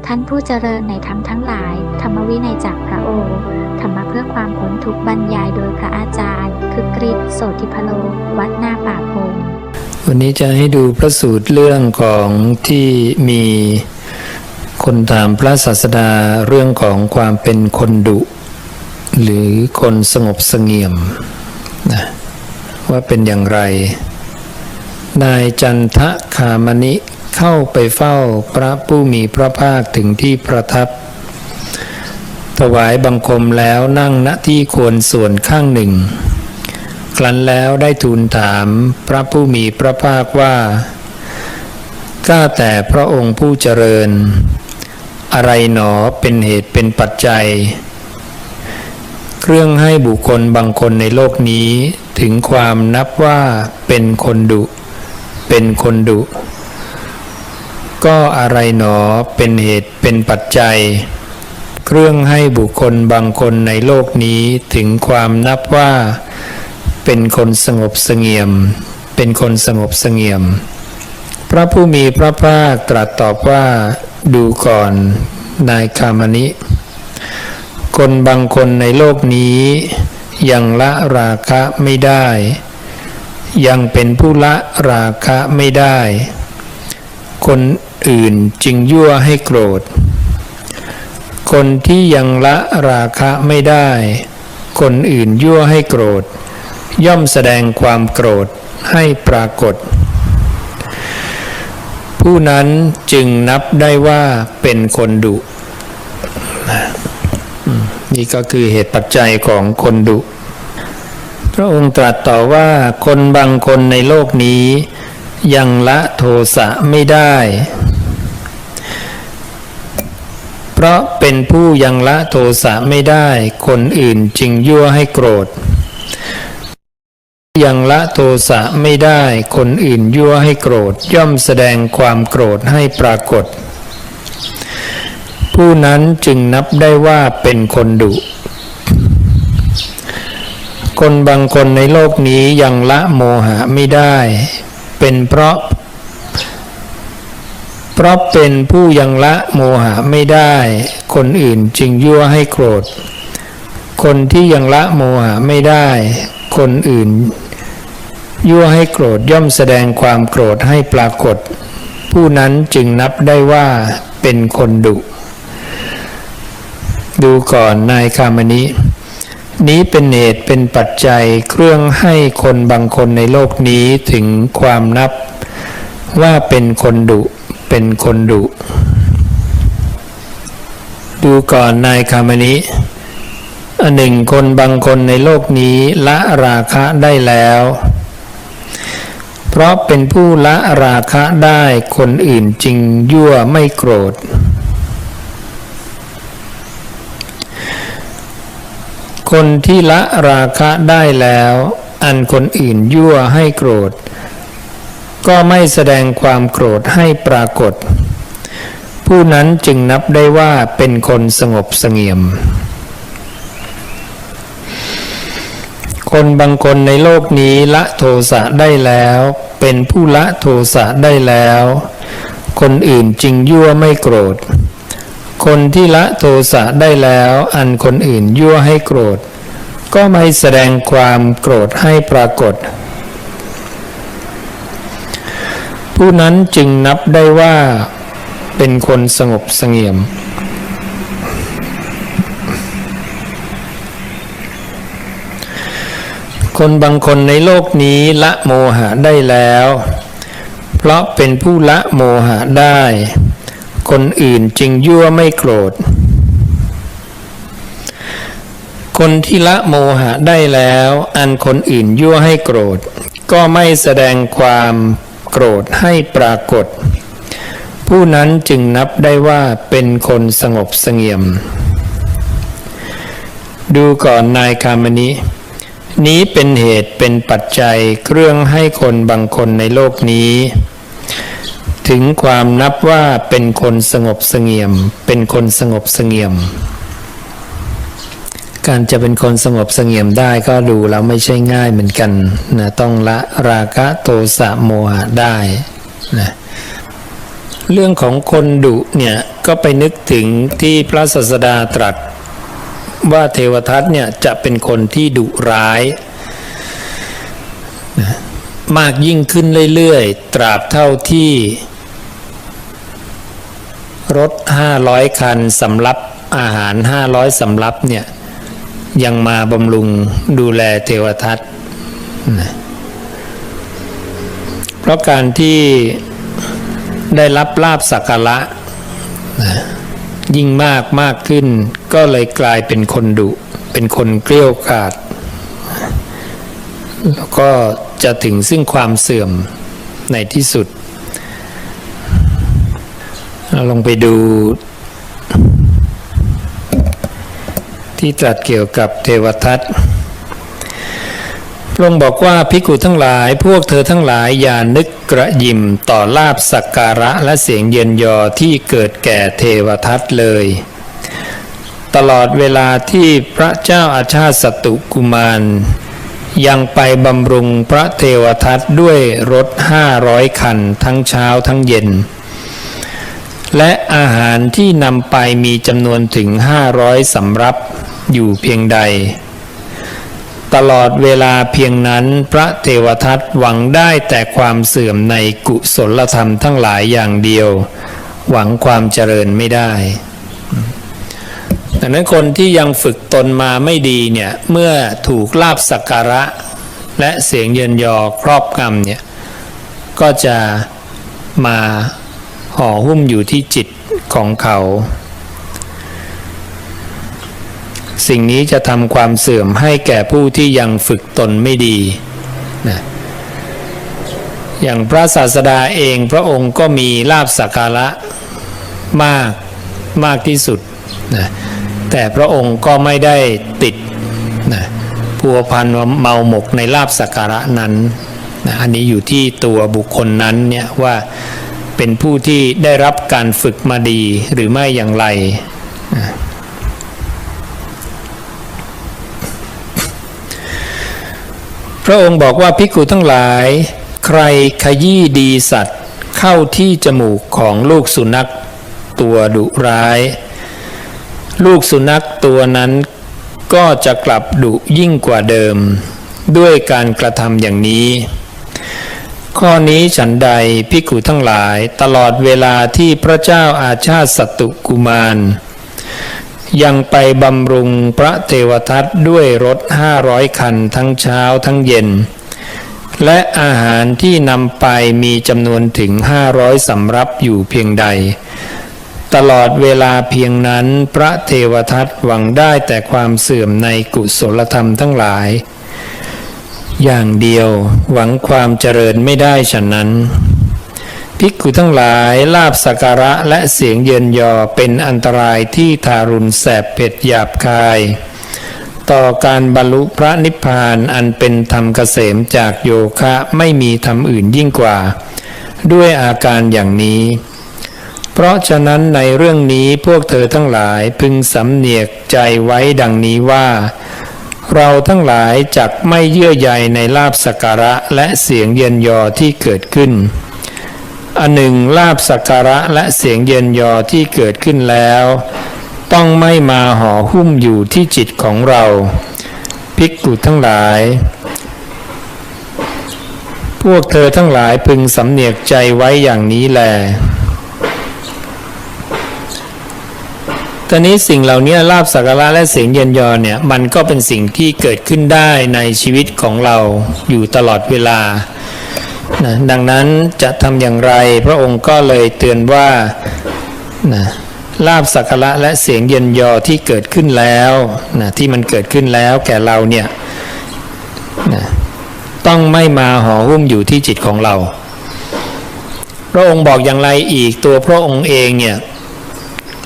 ท่านผู้เจริญในธรรมทั้งหลายธรรมวินัยจากพระโอษฐ์ธรรมะเพื่อความพ้นทุกข์บรรยายโดยพระอาจารย์คึกฤทธิ์โสติพโลวัดหน้าป่าพงวันนี้จะให้ดูพระสูตรเรื่องของที่มีคนถามพระศาสดาเรื่องของความเป็นคนดุหรือคนสงบเสงี่ยมนะว่าเป็นอย่างไรนายจันทคามณิเข้าไปเฝ้าพระผู้มีพระภาคถึงที่ประทับถวายบังคมแล้วนั่งณที่ควรส่วนข้างหนึ่งครั้นแล้วได้ทูลถามพระผู้มีพระภาคว่าข้าแต่พระองค์ผู้เจริญอะไรหนอเป็นเหตุเป็นปัจจัยเครื่องให้บุคคลบางคนในโลกนี้ถึงความนับว่าเป็นคนดุเป็นคนดุก็อะไรหนอเป็นเหตุเป็นปัจจัยเครื่องให้บุคคลบางคนในโลกนี้ถึงความนับว่าเป็นคนสงบเสงี่ยมเป็นคนสงบเสงี่ยมพระผู้มีพระภาคตรัสตอบว่าดูก่อนนายคามณิคนบางคนในโลกนี้ยังละราคะไม่ได้ยังเป็นผู้ละราคะไม่ได้คนอื่นจึงยั่วให้โกรธคนที่ยังละราคะไม่ได้คนอื่นยั่วให้โกรธย่อมแสดงความโกรธให้ปรากฏผู้นั้นจึงนับได้ว่าเป็นคนดุนี่ก็คือเหตุปัจจัยของคนดุพระองค์ตรัสต่อว่าคนบางคนในโลกนี้ยังละโทสะไม่ได้เพราะเป็นผู้ยังละโทสะไม่ได้คนอื่นจึงยั่วให้โกรธยังละโทสะไม่ได้คนอื่นยั่วให้โกรธย่อมแสดงความโกรธให้ปรากฏผู้นั้นจึงนับได้ว่าเป็นคนดุคนบางคนในโลกนี้ยังละโมหะไม่ได้เป็นเพราะเป็นผู้ยังละโมหะไม่ได้คนอื่นจึงยั่วให้โกรธคนที่ยังละโมหะไม่ได้คนอื่นยั่วให้โกรธย่อมแสดงความโกรธให้ปรากฏผู้นั้นจึงนับได้ว่าเป็นคนดุดูก่อนนายคามณินี้เป็นเหตุเป็นปัจจัยเครื่องให้คนบางคนในโลกนี้ถึงความนับว่าเป็นคนดุเป็นคนดุดูก่อนนายคามณิอันหนึ่งคนบางคนในโลกนี้ละราคะได้แล้วเพราะเป็นผู้ละราคะได้คนอื่นจึงยั่วไม่โกรธคนที่ละราคะได้แล้วอันคนอื่นยั่วให้โกรธก็ไม่แสดงความโกรธให้ปรากฏผู้นั้นจึงนับได้ว่าเป็นคนสงบเสงี่ยมคนบางคนในโลกนี้ละโทสะได้แล้วเป็นผู้ละโทสะได้แล้วคนอื่นจึงยั่วไม่โกรธคนที่ละโทสะได้แล้วอันคนอื่นยั่วให้โกรธก็ไม่แสดงความโกรธให้ปรากฏผู้นั้นจึงนับได้ว่าเป็นคนสงบเสงี่ยมคนบางคนในโลกนี้ละโมหะได้แล้วเพราะเป็นผู้ละโมหะได้คนอื่นจึงยั่วไม่โกรธคนที่ละโมหะได้แล้วอันคนอื่นยั่วให้โกรธก็ไม่แสดงความโกรธให้ปรากฏผู้นั้นจึงนับได้ว่าเป็นคนสงบเสงี่ยมดูก่อนนายคามณินี้เป็นเหตุเป็นปัจจัยเครื่องให้คนบางคนในโลกนี้ถึงความนับว่าเป็นคนสงบเสงี่ยมเป็นคนสงบเสงี่ยมการจะเป็นคนสงบเสงี่ยมได้ก็ดูแล้วไม่ใช่ง่ายเหมือนกันนะต้องละราคะโทสะโมหะได้นะ เรื่องของคนดุเนี่ยก็ไปนึกถึงที่พระศาสดาตรัสว่าเทวทัตเนี่ยจะเป็นคนที่ดุร้ายมากยิ่งขึ้นเรื่อยๆตราบเท่าที่รถ500 คันสำรับอาหาร500สำรับเนี่ยยังมาบำรุงดูแลเทวทัตนะเพราะการที่ได้รับลาภสักการะนะยิ่งมากขึ้นก็เลยกลายเป็นคนดุเป็นคนเกลี้ยกล่อมแล้วก็จะถึงซึ่งความเสื่อมในที่สุดเราลองไปดูที่ตรัสเกี่ยวกับเทวทัตพระองค์บอกว่าภิกขุทั้งหลายพวกเธอทั้งหลายอย่านึกกระยิมต่อลาภสักการะและเสียงเยินยอที่เกิดแก่เทวทัตเลยตลอดเวลาที่พระเจ้าอาชาติสัตตุกุมารยังไปบำรุงพระเทวทัตด้วยรถ500 คันทั้งเช้าทั้งเย็นและอาหารที่นำไปมีจำนวนถึง500สำรับอยู่เพียงใดตลอดเวลาเพียงนั้นพระเทวทัตหวังได้แต่ความเสื่อมในกุศลธรรมทั้งหลายอย่างเดียวหวังความเจริญไม่ได้ดังนั้นคนที่ยังฝึกตนมาไม่ดีเนี่ยเมื่อถูกลาภสักการะและเสียงเยินยอครอบงำเนี่ยก็จะมาห่อหุ้มอยู่ที่จิตของเขาสิ่งนี้จะทำความเสื่อมให้แก่ผู้ที่ยังฝึกตนไม่ดีนะอย่างพระศาสดาเองพระองค์ก็มีลาภสักการะมากที่สุดนะแต่พระองค์ก็ไม่ได้ติดนะพัวพันเมาหมกในลาภสักการะนั้นนะอันนี้อยู่ที่ตัวบุคคลนั้นเนี่ยว่าเป็นผู้ที่ได้รับการฝึกมาดีหรือไม่อย่างไรนะพระองค์บอกว่าภิกขุทั้งหลายใครขยี้ดีสัตว์เข้าที่จมูกของลูกสุนัขตัวดุร้ายลูกสุนัขตัวนั้นก็จะกลับดุยิ่งกว่าเดิมด้วยการกระทำอย่างนี้ข้อนี้ฉันใดภิกขุทั้งหลายตลอดเวลาที่พระเจ้าอาชาติสัตตุกุมารยังไปบำรุงพระเทวทัตด้วยรถ500 คันทั้งเช้าทั้งเย็นและอาหารที่นำไปมีจำนวนถึง500สำรับอยู่เพียงใดตลอดเวลาเพียงนั้นพระเทวทัตหวังได้แต่ความเสื่อมในกุศลธรรมทั้งหลายอย่างเดียวหวังความเจริญไม่ได้ฉะนั้นภิกขุทั้งหลายลาภสักการะและเสียงเยินยอเป็นอันตรายที่ทารุณแสบเผ็ดหยาบคายต่อการบรรลุพระนิพพานอันเป็นธรรมเกษมจากโยคะไม่มีธรรมอื่นยิ่งกว่าด้วยอาการอย่างนี้เพราะฉะนั้นในเรื่องนี้พวกเธอทั้งหลายพึงสำเนียกใจไว้ดังนี้ว่าเราทั้งหลายจักไม่เยื่อใยในลาภสักการะและเสียงเยินยอที่เกิดขึ้นอันหนึ่งลาภสักการะและเสียงเยินยอที่เกิดขึ้นแล้วต้องไม่มาห่อหุ้มอยู่ที่จิตของเราภิกขุทั้งหลายพวกเธอทั้งหลายพึงสำเนียกใจไว้อย่างนี้แลตอนนี้สิ่งเหล่านี้ลาภสักการะและเสียงเยินยอเนี่ยมันก็เป็นสิ่งที่เกิดขึ้นได้ในชีวิตของเราอยู่ตลอดเวลานะดังนั้นจะทำอย่างไรพระองค์ก็เลยเตือนว่านะลาภสักการะและเสียงเยินยอที่เกิดขึ้นแล้วนะที่มันเกิดขึ้นแล้วแก่เราเนี่ยนะต้องไม่มาห่อหุ้มอยู่ที่จิตของเราพระองค์บอกอย่างไรอีกตัวพระองค์เองเนี่ย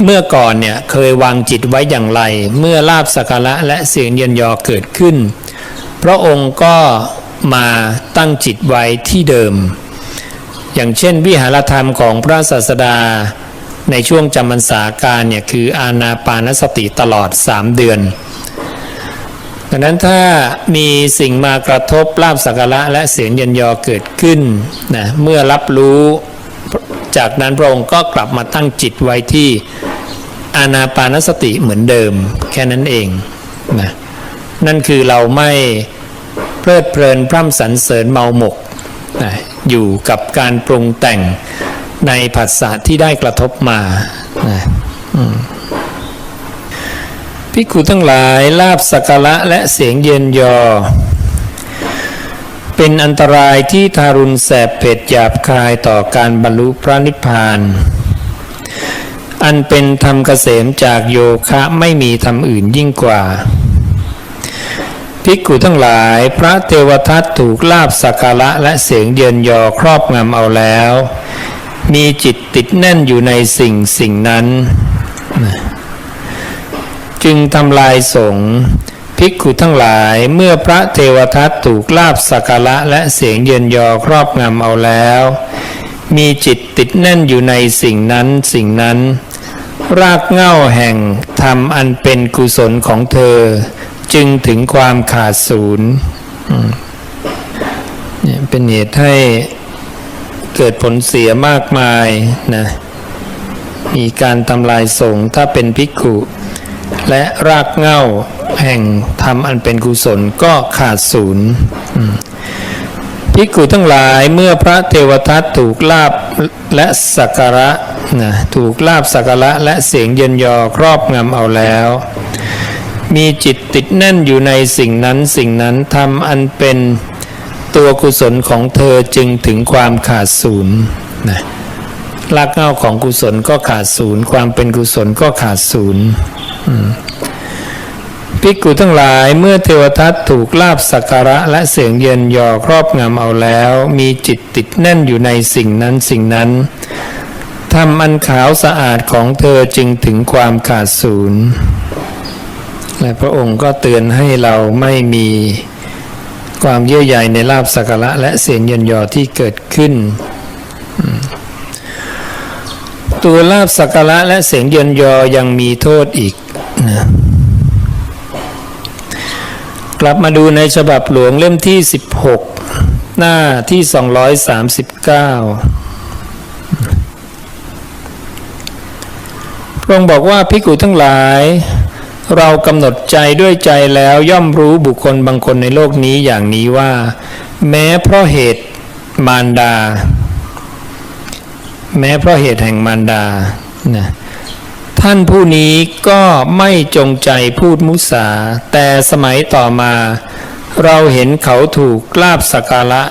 เมื่อก่อนเนี่ยเคยวางจิตไว้อย่างไรเมื่อลาภสักการะและเสียงเยินยอเกิดขึ้นพระองค์ก็มาตั้งจิตไว้ที่เดิมอย่างเช่นวิหารธรรมของพระศาสดาในช่วงจำพรรษาการเนี่ยคืออานาปานสติตลอด3เดือนดังนั้นถ้ามีสิ่งมากระทบลาภสักการะและเสียงเยินยอเกิดขึ้นนะเมื่อรับรู้ จากนั้นพระองค์ก็กลับมาตั้งจิตไว้ที่อานาปานสติเหมือนเดิมแค่นั้นเองนะนั่นคือเราไม่เพลิดเพลินพร่ำสรรเสริญเมาหมกนะอยู่กับการปรุงแต่งในผัสสะที่ได้กระทบมานะภิกขุทั้งหลายลาภสักการะและเสียงเยินยอเป็นอันตรายที่ทารุณแสบเผ็ดหยาบคายต่อการบรรลุพระนิพพานอันเป็นธรรมเกษมจากโยคะไม่มีธรรมอื่นยิ่งกว่าภิกขุทั้งหลายพระเทวทัตถูกลาภสักการะและเสียงเยินยอครอบงำเอาแล้วมีจิตติดแน่นอยู่ในสิ่งนั้นจึงทำลายสงฆ์ภิกขุทั้งหลายเมื่อพระเทวทัตถูกลาภสักการะและเสียงเยินยอครอบงำเอาแล้วมีจิตติดแน่นอยู่ในสิ่งนั้นรากเหง้าแห่งธรรมอันเป็นกุศลของเธอจึงถึงความขาดศูนย์เนี่ยเป็นเหตุให้เกิดผลเสียมากมายนะมีการทำลายสงฆ์ถ้าเป็นภิกขุและรากเหง้าแห่งธรรมอันเป็นกุศลก็ขาดศูนย์ภิกขุทั้งหลายเมื่อพระเทวทัตถูกลาภและสักการะถูกลาภสักการะและเสียงเยินยอครอบงำเอาแล้วมีจิตติดแน่นอยู่ในสิ่งนั้นธรรมอันเป็นตัวกุศลของเธอจึงถึงความขาดศูนย์นะรากเหง้าของกุศลก็ขาดศูนย์ความเป็นกุศลก็ขาดศูนย์ภิกขุทั้งหลายเมื่อเทวทัตถูกลาภสักการะและเสียงเยินยอครอบงำเอาแล้วมีจิตติดแน่นอยู่ในสิ่งนั้นธรรมอันขาวสะอาดของเธอจึงถึงความขาดศูนย์และพระองค์ก็เตือนให้เราไม่มีความเยื่อใยในลาภสักการะและเสียงเยินยอที่เกิดขึ้นตัวลาภสักการะและเสียงเยินยอยังมีโทษอีกนะกลับมาดูในฉบับหลวงเล่มที่16หน้าที่239พระองค์บอกว่าภิกขุทั้งหลายเรากำหนดใจด้วยใจแล้วย่อมรู้บุคคลบางคนในโลกนี้อย่างนี้ว่าแม้เพราะเหตุมารดาแห่งมารดานะท่านผู้นี้ก็ไม่จงใจพูดมุสาแต่สมัยต่อมาเราเห็นเขาถูกลาภสักการะ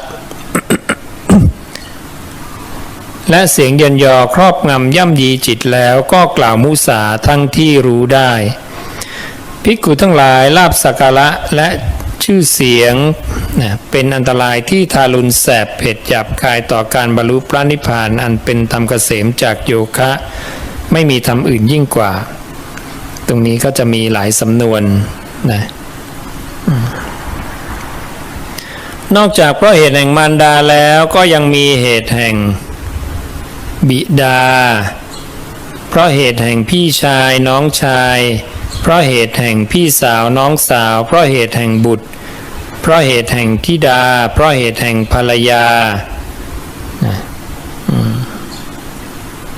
และเสียงเยินยอครอบงำย่ำยีจิตแล้วก็กล่าวมุสาทั้งที่รู้ได้ภิกขุทั้งหลายลาภสักการะและชื่อเสียงเป็นอันตรายที่ทารุณแสบเผ็ดหยาบคายต่อการบรรลุพระนิพพานอันเป็นธรรมเกษมจากโยคะไม่มีธรรมอื่นยิ่งกว่าตรงนี้ก็จะมีหลายสำนวนนะนอกจากเพราะเหตุแห่งมารดาแล้วก็ยังมีเหตุแห่งบิดาเพราะเหตุแห่งพี่ชายน้องชายเพราะเหตุแห่งพี่สาวน้องสาวเพราะเหตุแห่งบุตรเพราะเหตุแห่งธิดาเพราะเหตุแห่งภรรยา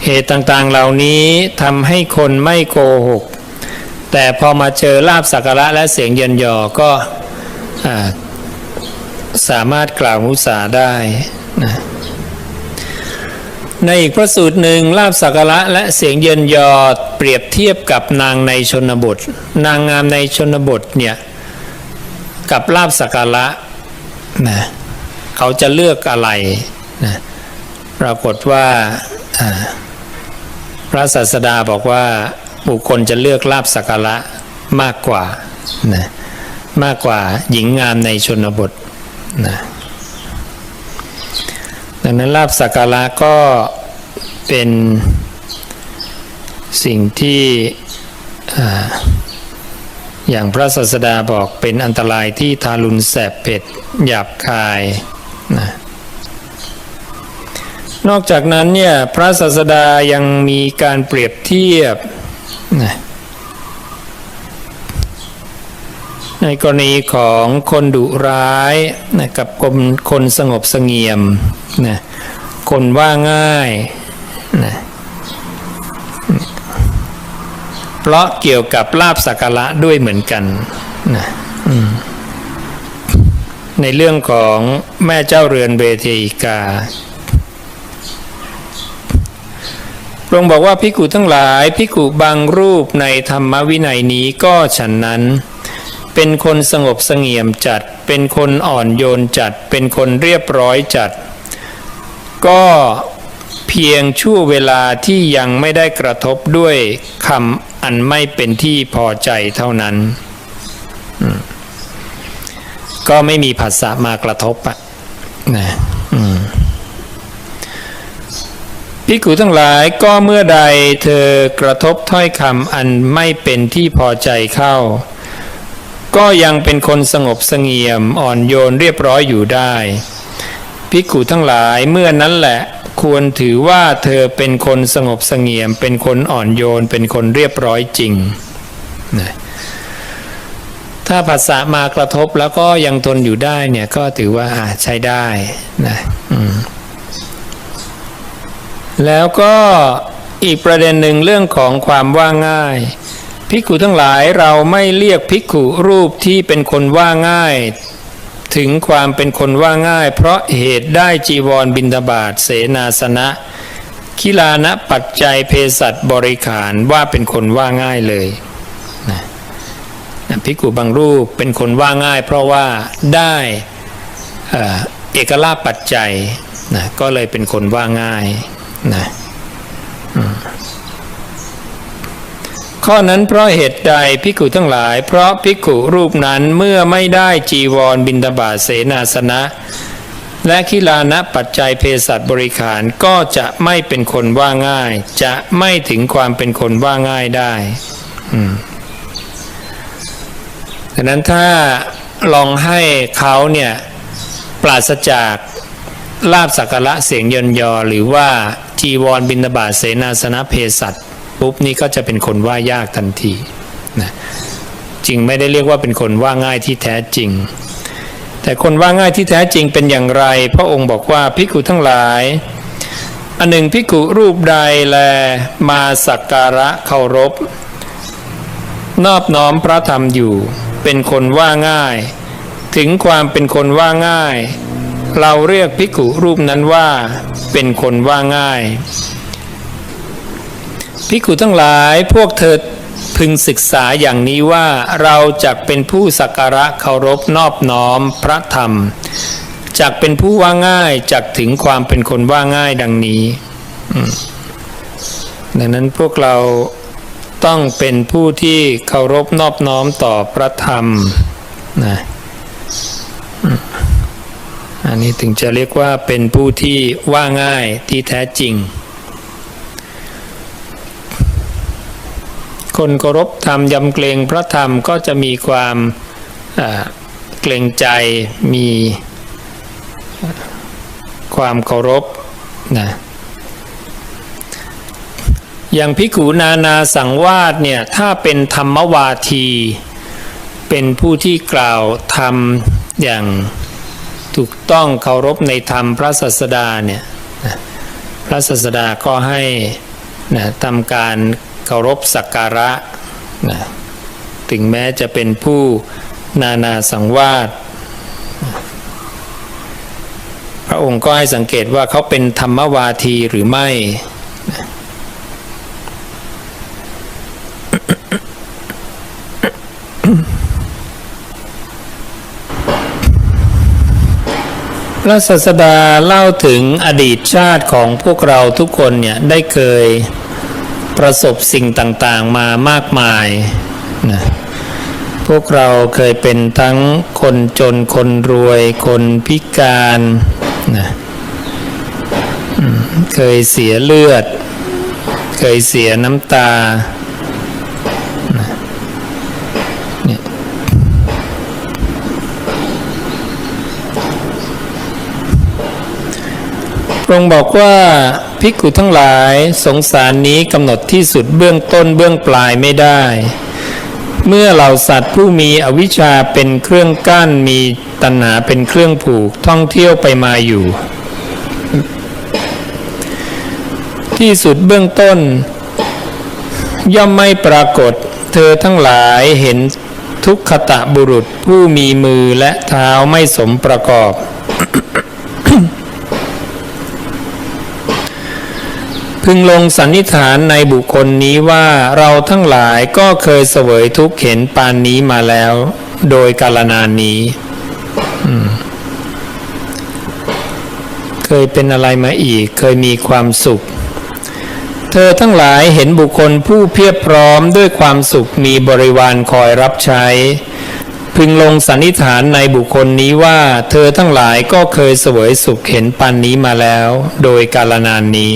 เหตุต่างๆเหล่านี้ทำให้คนไม่โกหกแต่พอมาเจอลาภสักการะและเสียงเยินยอก็สามารถกล่าวมุสาได้นะในอีกพระสูตรหนึ่งลาภสักการะและเสียงเยินยอเปรียบเทียบกับนางในชนบทนางงามในชนบทเนี่ยกับลาภสักการะนะเขาจะเลือกอะไรนะปรากฏว่าพระศาสดาบอกว่าบุคคลจะเลือกลาภสักการะมากกว่านะมากกว่าหญิงงามในชนบทนะดังนั้นลาภสักการะก็เป็นสิ่งที่อย่างพระศาสดาบอกเป็นอันตรายที่ทารุณแสบเผ็ดหยาบคายนะนอกจากนั้นเนี่ยพระศาสดายังมีการเปรียบเทียบนะในกรณีของคนดุร้ายนะกับคนสงบเสงี่ยมนะคนว่าง่าย นะเพราะเกี่ยวกับลาภสักการะด้วยเหมือนกันนะในเรื่องของแม่เจ้าเรือนเวทีกาพระองค์บอกว่าภิกขุทั้งหลายภิกขุบางรูปในธรรมวินัยนี้ก็ฉันนั้นเป็นคนสงบเสงี่ยมจัดเป็นคนอ่อนโยนจัดเป็นคนเรียบร้อยจัดก็เพียงชั่วเวลาที่ยังไม่ได้กระทบด้วยคำอันไม่เป็นที่พอใจเท่านั้นก็ไม่มีผัสสะมากระทบอ่ะนะภิกขุทั้งหลายก็เมื่อใดเธอกระทบถ้อยคำอันไม่เป็นที่พอใจเข้าก็ยังเป็นคนสงบเสงี่ยมอ่อนโยนเรียบร้อยอยู่ได้ภิกขุทั้งหลายเมื่อนั้นแหละควรถือว่าเธอเป็นคนสงบเสงี่ยมเป็นคนอ่อนโยนเป็นคนเรียบร้อยจริงนะถ้าผัสสะมากระทบแล้วก็ยังทนอยู่ได้เนี่ยก็ถือว่าใช้ได้นะแล้วก็อีกประเด็นหนึ่งเรื่องของความว่าง่ายภิกขุทั้งหลายเราไม่เรียกภิกขุรูปที่เป็นคนว่าง่ายถึงความเป็นคนว่าง่ายเพราะเหตุได้จีวรบิณฑบาตเสนาสนะคิลานะปัจจัยเภสัชบริขารว่าเป็นคนว่าง่ายเลยนะภิกขุบางรูปเป็นคนว่าง่ายเพราะว่าได้เอกลาภปัจจัยนะก็เลยเป็นคนว่าง่ายนะข้อนั้นเพราะเหตุใดภิกขุทั้งหลายเพราะภิกขุรูปนั้นเมื่อไม่ได้จีวรบิณฑบาตเสนาสนะและคิลานะปัจจัยเภสัชบริขารก็จะไม่เป็นคนว่าง่ายจะไม่ถึงความเป็นคนว่าง่ายได้ดังนั้นถ้าลองให้เขาเนี่ยปราศจากลาภสักการะเสียงเยินยอหรือว่าจีวรบิณฑบาตเสนาสนะเภสัชปุ๊บนี่ก็จะเป็นคนว่ายากทันทีนะจึงไม่ได้เรียกว่าเป็นคนว่าง่ายที่แท้จริงแต่คนว่าง่ายที่แท้จริงเป็นอย่างไรพระองค์บอกว่าภิกขุทั้งหลายอันหนึ่งภิกขุรูปใดแลมาสักการะเคารพนอบน้อมพระธรรมอยู่เป็นคนว่าง่ายถึงความเป็นคนว่าง่ายเราเรียกภิกขุรูปนั้นว่าเป็นคนว่าง่ายภิกขุทั้งหลายพวกเธอพึงศึกษาอย่างนี้ว่าเราจักเป็นผู้สักการะเคารพนอบน้อมพระธรรมจักเป็นผู้ว่าง่ายจักถึงความเป็นคนว่าง่ายดังนี้ดังนั้นพวกเราต้องเป็นผู้ที่เคารพนอบน้อมต่อพระธรรมนะอันนี้ถึงจะเรียกว่าเป็นผู้ที่ว่าง่ายที่แท้จริงคนเคารพธรรมยำเกรงพระธรรมก็จะมีความเกรงใจมีความเคารพนะอย่างภิกขุนานาสังวาสเนี่ยถ้าเป็นธรรมวาทีเป็นผู้ที่กล่าวธรรมอย่างถูกต้องเคารพในธรรมพระศาสดาเนี่ยพระศาสดาก็ให้ทำการเคารพสักการะถึงแม้จะเป็นผู้นานาสังวาสพระองค์ก็ให้สังเกตว่าเขาเป็นธรรมวาทีหรือไม่พระศาสดาเล่าถึงอดีตชาติของพวกเราทุกคนเนี่ยได้เคยประสบสิ่งต่างๆมามากมายนะพวกเราเคยเป็นทั้งคนจนคนรวยคนพิการนะเคยเสียเลือดเคยเสียน้ำตาเนี่ยพระองค์บอกว่าภิกขุทั้งหลายสงสารนี้กำหนดที่สุดเบื้องต้นเบื้องปลายไม่ได้เมื่อเหล่าสัตว์ผู้มีอวิชชาเป็นเครื่องกั้นมีตัณหาเป็นเครื่องผูกท่องเที่ยวไปมาอยู่ ที่สุดเบื้องต้นย่อมไม่ปรากฏเธอทั้งหลายเห็นทุกขตบุรุษผู้มีมือและเท้าไม่สมประกอบ พึงลงสันนิษฐานในบุคคลนี้ว่าเราทั้งหลายก็เคยเสวยทุกข์เห็นปานนี้มาแล้วโดยกาลนานนี้เคยเป็นอะไรมาอีกเคยมีความสุขเธอทั้งหลายเห็นบุคคลผู้เพียบพร้อมด้วยความสุขมีบริวารคอยรับใช้พึงลงสันนิษฐานในบุคคลนี้ว่าเธอทั้งหลายก็เคยเสวยสุขเห็นปานนี้มาแล้วโดยกาลนานนี้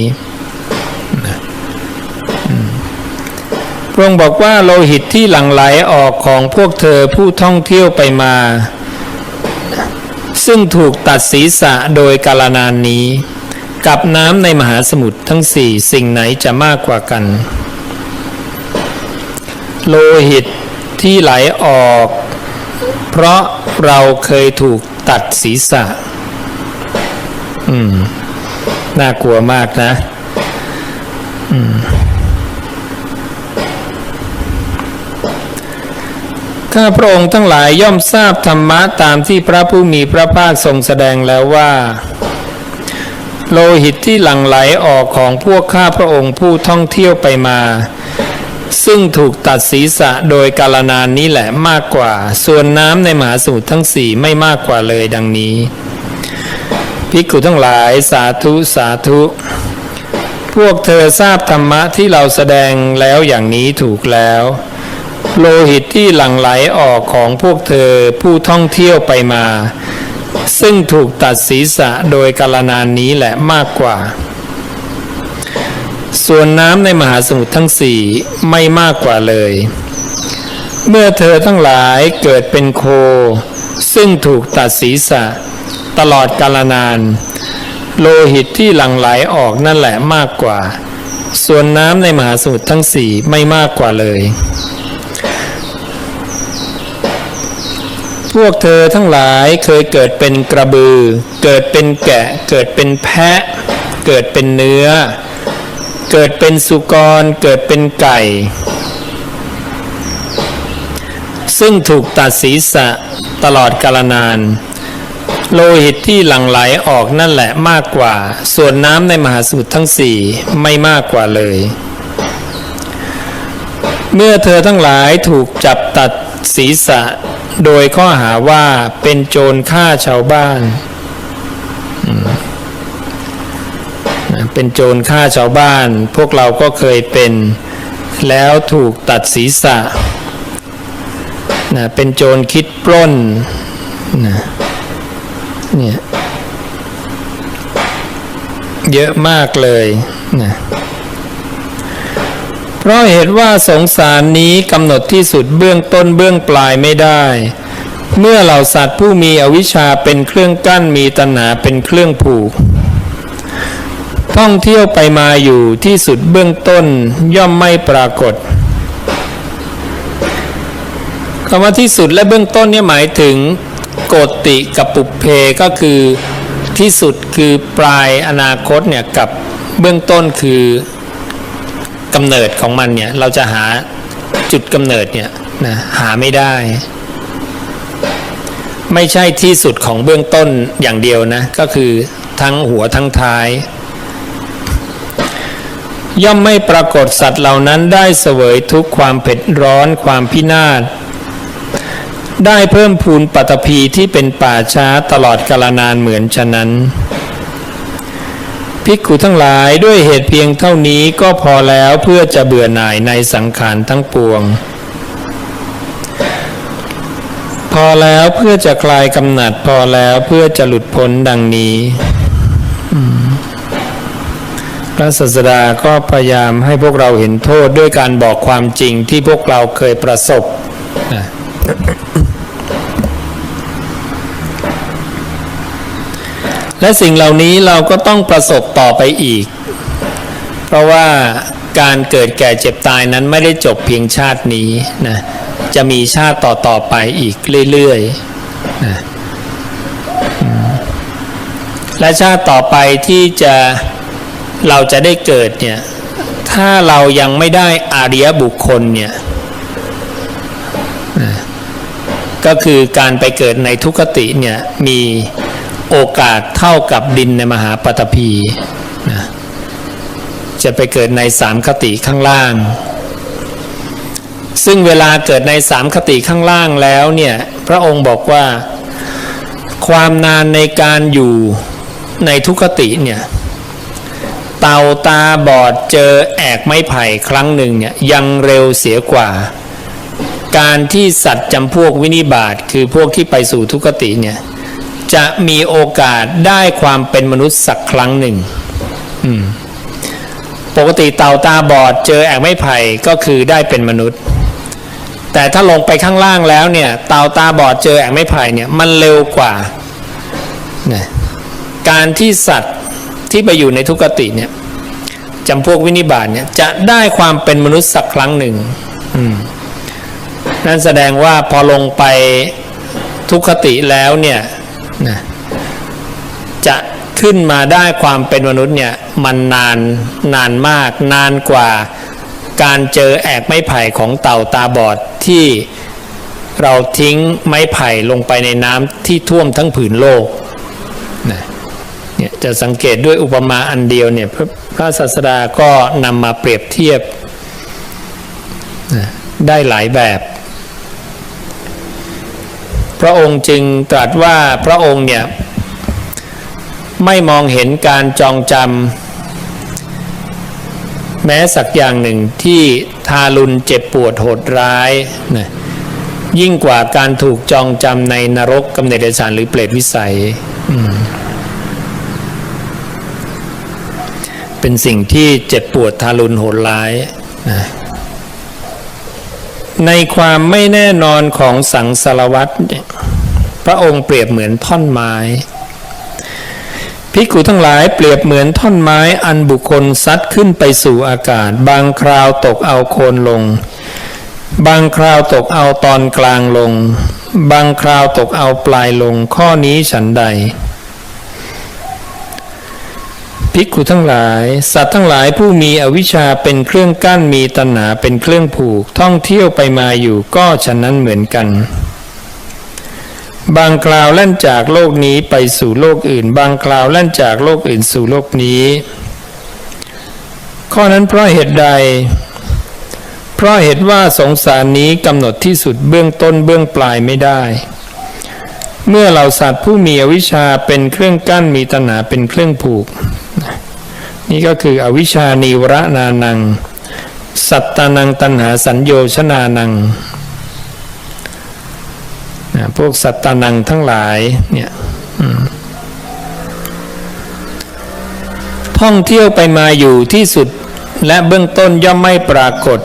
พระองค์บอกว่าโลหิตที่หลั่งไหลออกของพวกเธอผู้ท่องเที่ยวไปมาซึ่งถูกตัดศีรษะโดยกาลนานนี้กับน้ำในมหาสมุทรทั้งสี่สิ่งไหนจะมากกว่ากันโลหิตที่ไหลออกเพราะเราเคยถูกตัดศีรษะน่ากลัวมากนะข้าพระองค์ทั้งหลายย่อมทราบธรรมะตามที่พระผู้มีพระภาคทรงแสดงแล้วว่าโลหิตที่หลั่งไหลออกของพวกข้าพระองค์ผู้ท่องเที่ยวไปมาซึ่งถูกตัดศีรษะโดยกาลนานนี้แหละมากกว่าส่วนน้ำในมหาสมุทรทั้งสี่ไม่มากกว่าเลยดังนี้ภิกขุทั้งหลายสาธุสาธุพวกเธอทราบธรรมะที่เราแสดงแล้วอย่างนี้ถูกแล้วโลหิตที่หลั่งไหลออกของพวกเธอผู้ท่องเที่ยวไปมาซึ่งถูกตัดศีรษะโดยกาลนานนี้แหละมากกว่าส่วนน้ำในมหาสมุทรทั้งสี่ไม่มากกว่าเลยเมื่อเธอทั้งหลายเกิดเป็นโคซึ่งถูกตัดศีรษะตลอดกาลนานโลหิตที่หลั่งไหลออกนั่นแหละมากกว่าส่วนน้ำในมหาสมุทรทั้งสี่ไม่มากกว่าเลยพวกเธอทั้งหลายเคยเกิดเป็นกระบือเกิดเป็นแกะเกิดเป็นแพะเกิดเป็นเนื้อเกิดเป็นสุกรเกิดเป็นไก่ซึ่งถูกตัดศีรษะตลอดกาลนานโลหิตที่หลั่งไหลออกนั่นแหละมากกว่าส่วนน้ำในมหาสมุทรทั้งสี่ไม่มากกว่าเลยเมื่อเธอทั้งหลายถูกจับตัดศีรษะโดยข้อหาว่าเป็นโจรฆ่าชาวบ้านเป็นโจรฆ่าชาวบ้านพวกเราก็เคยเป็นแล้วถูกตัดศีรษะเป็นโจรคิดปล้นเนี่ยเยอะมากเลยเพราะเหตุว่าสงสารนี้กำหนดที่สุดเบื้องต้นเบื้องปลายไม่ได้เมื่อเหล่าสัตว์ผู้มีอวิชชาเป็นเครื่องกั้นมีตัณหาเป็นเครื่องผูกท่องเที่ยวไปมาอยู่ที่สุดเบื้องต้นย่อมไม่ปรากฏคำว่าที่สุดและเบื้องต้นเนี่ยหมายถึงโกติกับปุพเพก็คือที่สุดคือปลายอนาคตเนี่ยกับเบื้องต้นคือกำเนิดของมันเนี่ยเราจะหาจุดกำเนิดเนี่ยนะหาไม่ได้ไม่ใช่ที่สุดของเบื้องต้นอย่างเดียวนะก็คือทั้งหัวทั้งท้ายย่อมไม่ปรากฏสัตว์เหล่านั้นได้เสวยทุกข์ความเผ็ดร้อนความพินาศได้เพิ่มพูนปัตภีที่เป็นป่าช้าตลอดกาลนานเหมือนฉะนั้นภิกขุทั้งหลายด้วยเหตุเพียงเท่านี้ก็พอแล้วเพื่อจะเบื่อหน่ายในสังขารทั้งปวงพอแล้วเพื่อจะคลายกำหนัดพอแล้วเพื่อจะหลุดพ้นดังนี้พระศาสดาก็พยายามให้พวกเราเห็นโทษด้วยการบอกความจริงที่พวกเราเคยประสบและสิ่งเหล่านี้เราก็ต้องประสบต่อไปอีกเพราะว่าการเกิดแก่เจ็บตายนั้นไม่ได้จบเพียงชาตินี้นะจะมีชาติต่อไปอีกเรื่อยๆนะและชาติต่อไปที่จะ เราจะได้เกิดเนี่ยถ้าเรายังไม่ได้อริยบุคคลเนี่ยก็คือการไปเกิดในทุกขติเนี่ยมีโอกาสเท่ากับดินในมหาปฐพีนะจะไปเกิดในสามคติข้างล่างซึ่งเวลาเกิดในสามคติข้างล่างแล้วเนี่ยพระองค์บอกว่าความนานในการอยู่ในทุกขติเนี่ยเต่าตาบอดเจอแอกไม้ไผ่ครั้งหนึ่งเนี่ยยังเร็วเสียกว่าการที่สัตว์จำพวกวินิบาตคือพวกที่ไปสู่ทุกขติเนี่ยจะมีโอกาสได้ความเป็นมนุษย์สักครั้งหนึ่งปกติเต่าตาบอดเจอแอกไม้ไผ่ก็คือได้เป็นมนุษย์แต่ถ้าลงไปข้างล่างแล้วเนี่ยเต่าตาบอดเจอแอกไม้ไผ่เนี่ยมันเร็วกว่านะการที่สัตว์ที่ไปอยู่ในทุกขติเนี่ยจำพวกวินิบาตเนี่ยจะได้ความเป็นมนุษย์สักครั้งหนึ่งนั่นแสดงว่าพอลงไปทุกขติแล้วเนี่ยนะจะขึ้นมาได้ความเป็นมนุษย์เนี่ยมันนานมากนานกว่าการเจอแอกไม้ไผ่ของเต่าตาบอดที่เราทิ้งไม้ไผ่ลงไปในน้ำที่ท่วมทั้งผืนโลกนะเนี่ยจะสังเกตด้วยอุปมาอันเดียวเนี่ยพระศาสดาก็นำมาเปรียบเทียบนะได้หลายแบบพระองค์จึงตรัสว่าพระองค์เนี่ยไม่มองเห็นการจองจำแม้สักอย่างหนึ่งที่ทารุณเจ็บปวดโหดร้ายนะยิ่งกว่าการถูกจองจำในนรกกำเนิดเดรัจฉานหรือเปรตวิสัยเป็นสิ่งที่เจ็บปวดทารุณโหดร้ายนะในความไม่แน่นอนของสังสารวัฏพระองค์เปรียบเหมือนท่อนไม้ภิกขุทั้งหลายเปรียบเหมือนท่อนไม้อันบุคคลซัดขึ้นไปสู่อากาศบางคราวตกเอาโคนลงบางคราวตกเอาตอนกลางลงบางคราวตกเอาปลายลงข้อนี้ฉันใดภิกขุทั้งหลายสัตว์ทั้งหลายผู้มีอวิชชาเป็นเครื่องกั้นมีตัณหาเป็นเครื่องผูกท่องเที่ยวไปมาอยู่ก็ฉะนั้นเหมือนกันบางคราวแล่นจากโลกนี้ไปสู่โลกอื่นบางคราวแล่นจากโลกอื่นสู่โลกนี้ข้อนั้นเพราะเหตุใดเพราะเหตุว่าสงสารนี้กำหนดที่สุดเบื้องต้นเบื้องปลายไม่ได้เมื่อเหล่าสัตว์ผู้มีอวิชชาเป็นเครื่องกั้นมีตัณหาเป็นเครื่องผูกนี่ก็คืออวิชชานิวรณานังสัตตานังตัณหาสัญโยชนานังพวกสัตตานังทั้งหลายเนี่ยท่องเที่ยวไปมาอยู่ที่สุดและเบื้องต้นย่อมไม่ปรากฏ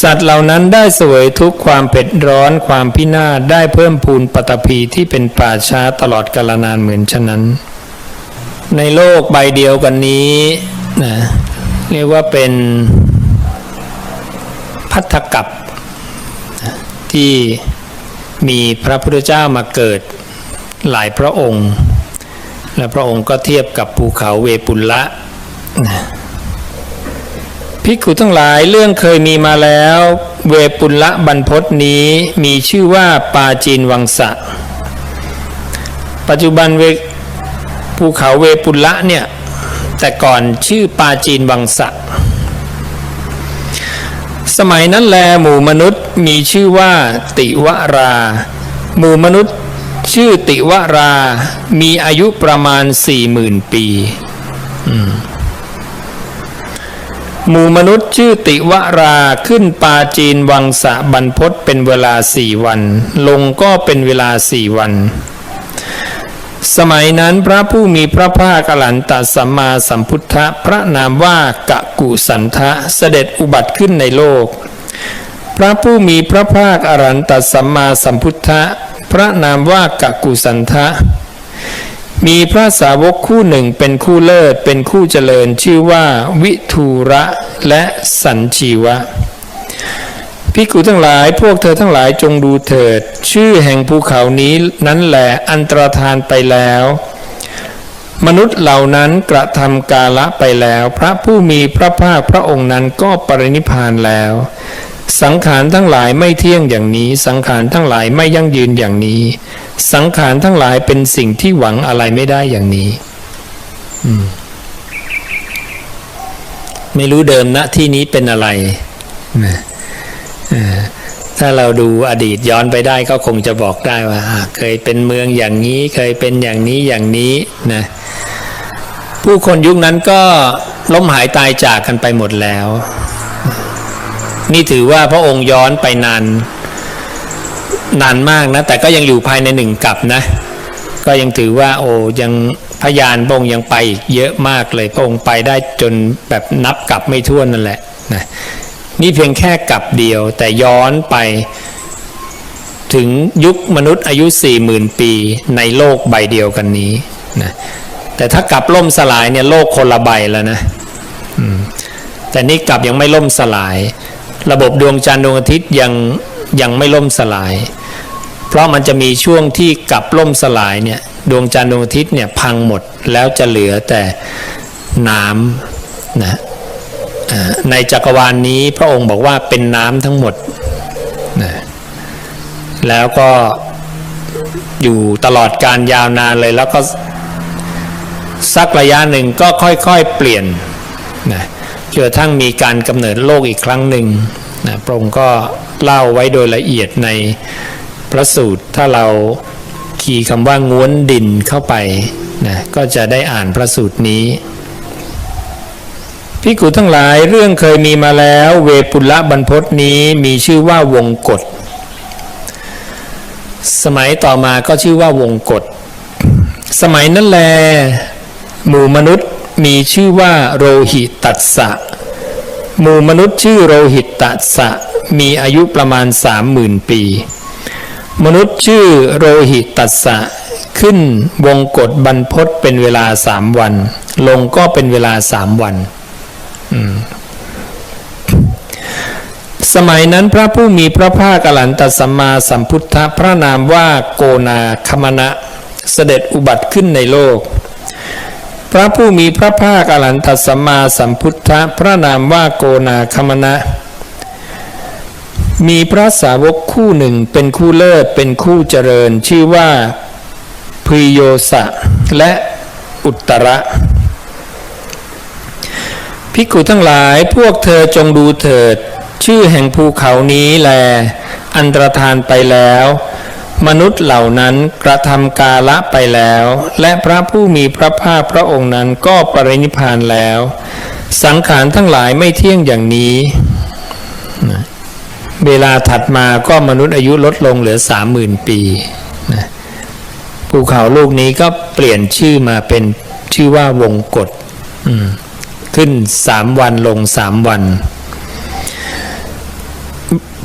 สัตว์เหล่านั้นได้เสวยทุกข์ความเผ็ดร้อนความพินาศได้เพิ่มพูนปฐพีที่เป็นป่าช้าตลอดกาลนานเหมือนฉะนั้นในโลกใบเดียวกันนี้นะเรียกว่าเป็นภัททกัปที่มีพระพุทธเจ้ามาเกิดหลายพระองค์และพระองค์ก็เทียบกับภูเขาเวปุลละภิกขุทั้งหลายเรื่องเคยมีมาแล้วเวปุลละบรรพตนี้มีชื่อว่าปาจีนวังสะปัจจุบันภูเขาเวปุลละเนี่ยแต่ก่อนชื่อปาจีนวังสะสมัยนั้นแลหมู่มนุษย์มีชื่อว่าติวราหมู่มนุษย์ชื่อติวรามีอายุประมาณ 40,000 ปีหมู่มนุษย์ชื่อติวราขึ้นปาจีนวังสะบรรพตเป็นเวลา4 วันลงก็เป็นเวลา4 วันสมัยนั้นพระผู้มีพระภาคอรหันตสัมมาสัมพุทธะพระนามว่ากะกุสันทะเสด็จอุบัติขึ้นในโลกพระผู้มีพระภาคอรหันตสัมมาสัมพุทธะพระนามว่ากะกุสันทะมีพระสาวกคู่หนึ่งเป็นคู่เลิศเป็นคู่เจริญชื่อว่าวิทูระและสัญชีวะภิกขุทั้งหลายพวกเธอทั้งหลายจงดูเถิดชื่อแห่งภูเขานี้นั้นแหละอันตรธานไปแล้ว มนุษย์เหล่านั้นกระทำกาละไปแล้วพระผู้มีพระภาคพระองค์นั้นก็ปรินิพพานแล้ว สังขารทั้งหลายไม่เที่ยงอย่างนี้สังขารทั้งหลายไม่ยั่งยืนอย่างนี้สังขารทั้งหลายเป็นสิ่งที่หวังอะไรไม่ได้อย่างนี้ไม่รู้เดิมณที่นี้เป็นอะไรนะถ้าเราดูอดีตย้อนไปได้ก็คงจะบอกได้ว่าเคยเป็นเมืองอย่างนี้เคยเป็นอย่างนี้อย่างนี้นะผู้คนยุคนั้นก็ล้มหายตายจากกันไปหมดแล้วนี่ถือว่าพระองค์ย้อนไปนานมากนะแต่ก็ยังอยู่ภายในหนึ่งกัปนะก็ยังถือว่ายังพยานพระองค์ยังไปอีกเยอะมากเลยพระองค์ไปได้จนแบบนับกัปไม่ถ้วนนั่นแหละนะนี่เพียงแค่กัปเดียวแต่ย้อนไปถึงยุคมนุษย์อายุ 40,000 ปีในโลกใบเดียวกันนี้นะแต่ถ้ากัปล่มสลายเนี่ยโลกคนละใบแล้วนะแต่นี่กัปยังไม่ล่มสลายระบบดวงจันทร์ดวงอาทิตย์ยังไม่ล่มสลายเพราะมันจะมีช่วงที่กัปล่มสลายเนี่ยดวงจันทร์ดวงอาทิตย์เนี่ยพังหมดแล้วจะเหลือแต่น้ำนะในจักรวาลนี้พระองค์บอกว่าเป็นน้ำทั้งหมดนะแล้วก็อยู่ตลอดการยาวนานเลยแล้วก็สักระยะหนึ่งก็ค่อยๆเปลี่ยนนะจนกระทั่งมีการกำเนิดโลกอีกครั้งหนึ่งนะพระองค์ก็เล่าไว้โดยละเอียดในพระสูตรถ้าเราคีย์คำว่าง้วนดินเข้าไปนะก็จะได้อ่านพระสูตรนี้ภิกขุทั้งหลายเรื่องเคยมีมาแล้วเวปุลบรรพตนี้มีชื่อว่าวงกฏสมัยต่อมาก็ชื่อว่าวงกฏสมัยนั้นแลหมู่มนุษย์มีชื่อว่าโรหิตัสสะหมู่มนุษย์ชื่อโรหิตัสสะมีอายุประมาณ 30,000 ปีมนุษย์ชื่อโรหิตัสสะขึ้นวงกฏบรรพตเป็นเวลา3 วันลงก็เป็นเวลา3 วันสมัยนั้นพระผู้มีพระภาคอรหันตสัมมาสัมพุทธะพระนามว่าโกนาคมณะเสด็จอุบัติขึ้นในโลกพระผู้มีพระภาคอรหันตสัมมาสัมพุทธะพระนามว่าโกนาคมณะมีพระสาวกคู่หนึ่งเป็นคู่เลิศเป็นคู่เจริญชื่อว่าพิโยสะและอุตตระภิกขุทั้งหลายพวกเธอจงดูเถิดชื่อแห่งภูเขานี้แลอันตรธานไปแล้วมนุษย์เหล่านั้นกระทำกาละไปแล้วและพระผู้มีพระภาคพระองค์นั้นก็ปรินิพพานแล้วสังขารทั้งหลายไม่เที่ยงอย่างนี้เวลาถัดมาก็มนุษย์อายุลดลงเหลือ 30,000 ปีภูเขาลูกนี้ก็เปลี่ยนชื่อมาเป็นชื่อว่าวงกฏขึ้น3 วันลง3 วัน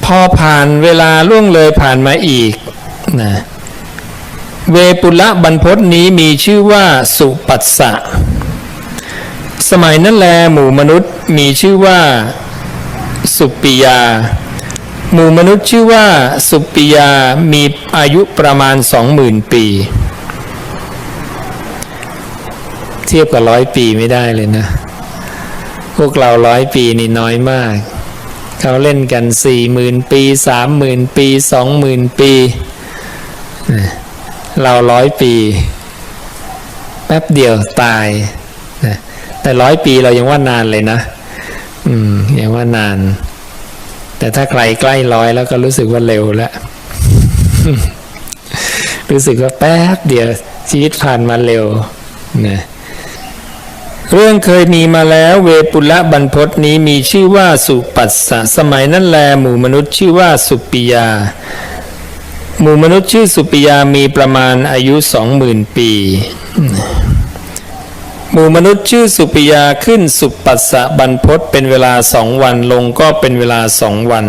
พอผ่านเวลาล่วงเลยผ่านมาอีกนะเวปุลบรรพตนี้มีชื่อว่าสุปัสสะสมัยนั้นแลหมู่มนุษย์มีชื่อว่าสุปิยาหมู่มนุษย์ชื่อว่าสุปิยามีอายุประมาณ 20,000 ปีเทียบกับ100 ปีไม่ได้เลยนะพวกเรา100 ปีนี่น้อยมากเขาเล่นกัน 40,000 ปี 30,000 ปี 20,000 ปีเรา100 ปีแป๊บเดียวตายแต่100 ปีเรายังว่านานเลยนะยังว่านานแต่ถ้าใครใกล้100แล้วก็รู้สึกว่าเร็วแล้ว รู้สึกว่าแป๊บเดียวชีวิตผ่านมาเร็วนะเรื่องเคยมีมาแล้วเวปุลบรรพตนี้มีชื่อว่าสุปัสสะสมัยนั้นแลหมู่มนุษย์ชื่อว่าสุปิยาหมู่มนุษย์ชื่อสุปิยามีประมาณอายุ 20,000 ปีหมู่มนุษย์ชื่อสุปิยาขึ้นสุปัสสะบรรพตเป็นเวลา2 วันลงก็เป็นเวลา2 วัน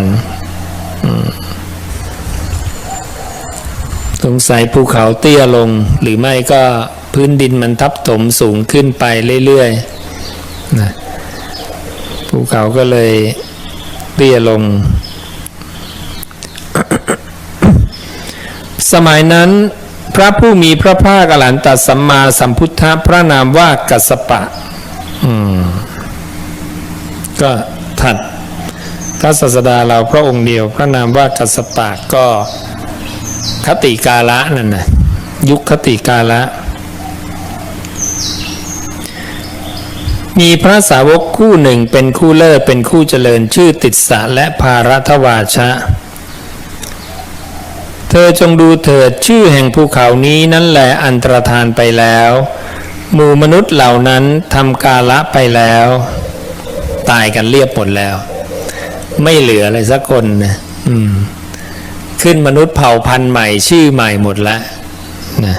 สงสัยภูเขาเตี้ยลงหรือไม่ก็พื้นดินมันทับถมสูงขึ้นไปเรื่อยๆนะภูเขาก็เลยเตี้ยลง สมัยนั้น พระผู้มีพระภาคอรหันตสัมมาสัมพุทธะพระนามว่ากัสสปะก็ถัดพระศาสดาเราพระองค์เดียวพระนามว่ากัสสปะก็คติกาละนั่นนะยุคคติกาละมีพระสาวกคู่หนึ่งเป็นคู่เลิศเป็นคู่เจริญชื่อติสสะและภารัตวาชะเธอจงดูเถิดชื่อแห่งภูเขานี้นั่นแหละอันตรธานไปแล้วหมู่มนุษย์เหล่านั้นทำกาละไปแล้วตายกันเรียบหมดแล้วไม่เหลืออะไรสักคนนะขึ้นมนุษย์เผ่าพันธุ์ใหม่ชื่อใหม่หมดแล้วนะ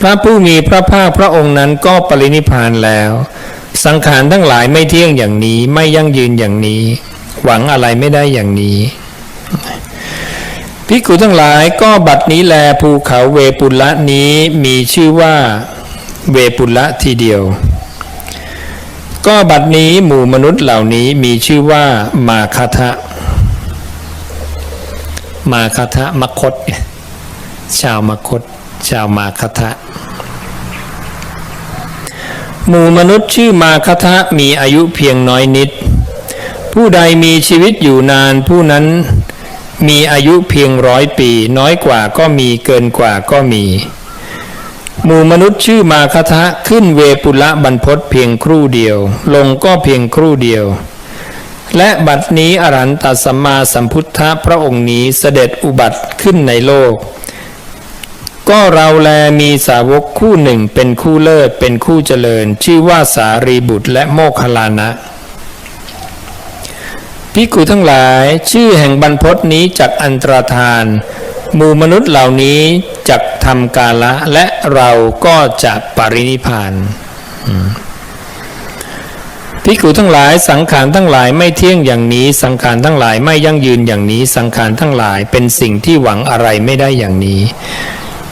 พระผู้มีพระภาคพระองค์นั้นก็ปรินิพพานแล้วสังขารทั้งหลายไม่เที่ยงอย่างนี้ไม่ยั่งยืนอย่างนี้หวังอะไรไม่ได้อย่างนี้ภิกขุทั้งหลายก็บัดนี้แลภูเขาเวปุละนี้มีชื่อว่าเวปุละทีเดียวก็บัดนี้หมู่มนุษย์เหล่านี้มีชื่อว่ามาคทะมาคทะมคธชาวมคธชาวมาคทะหมู่มนุษย์ชื่อมาคทะมีอายุเพียงน้อยนิดผู้ใดมีชีวิตอยู่นานผู้นั้นมีอายุเพียง100 ปีน้อยกว่าก็มีเกินกว่าก็มีหมู่มนุษย์ชื่อมาคทะขึ้นเวปุละบรรพตเพียงครู่เดียวลงก็เพียงครู่เดียวและบัดนี้อรหันตสัมมาสัมพุทธะพระองค์นี้เสด็จอุบัติขึ้นในโลกก็เราแลมีสาวกคู่หนึ่งเป็นคู่เลิศเป็นคู่เจริญชื่อว่าสารีบุตรและโมคคัลลานะภิกขุทั้งหลายชื่อแห่งบรรพตนี้จักอันตรธานหมู่มนุษย์เหล่านี้จักทำกาละและเราก็จะปรินิพพานภิกขุทั้งหลายสังขารทั้งหลายไม่เที่ยงอย่างนี้สังขารทั้งหลายไม่ยั่งยืนอย่างนี้สังขารทั้งหลายเป็นสิ่งที่หวังอะไรไม่ได้อย่างนี้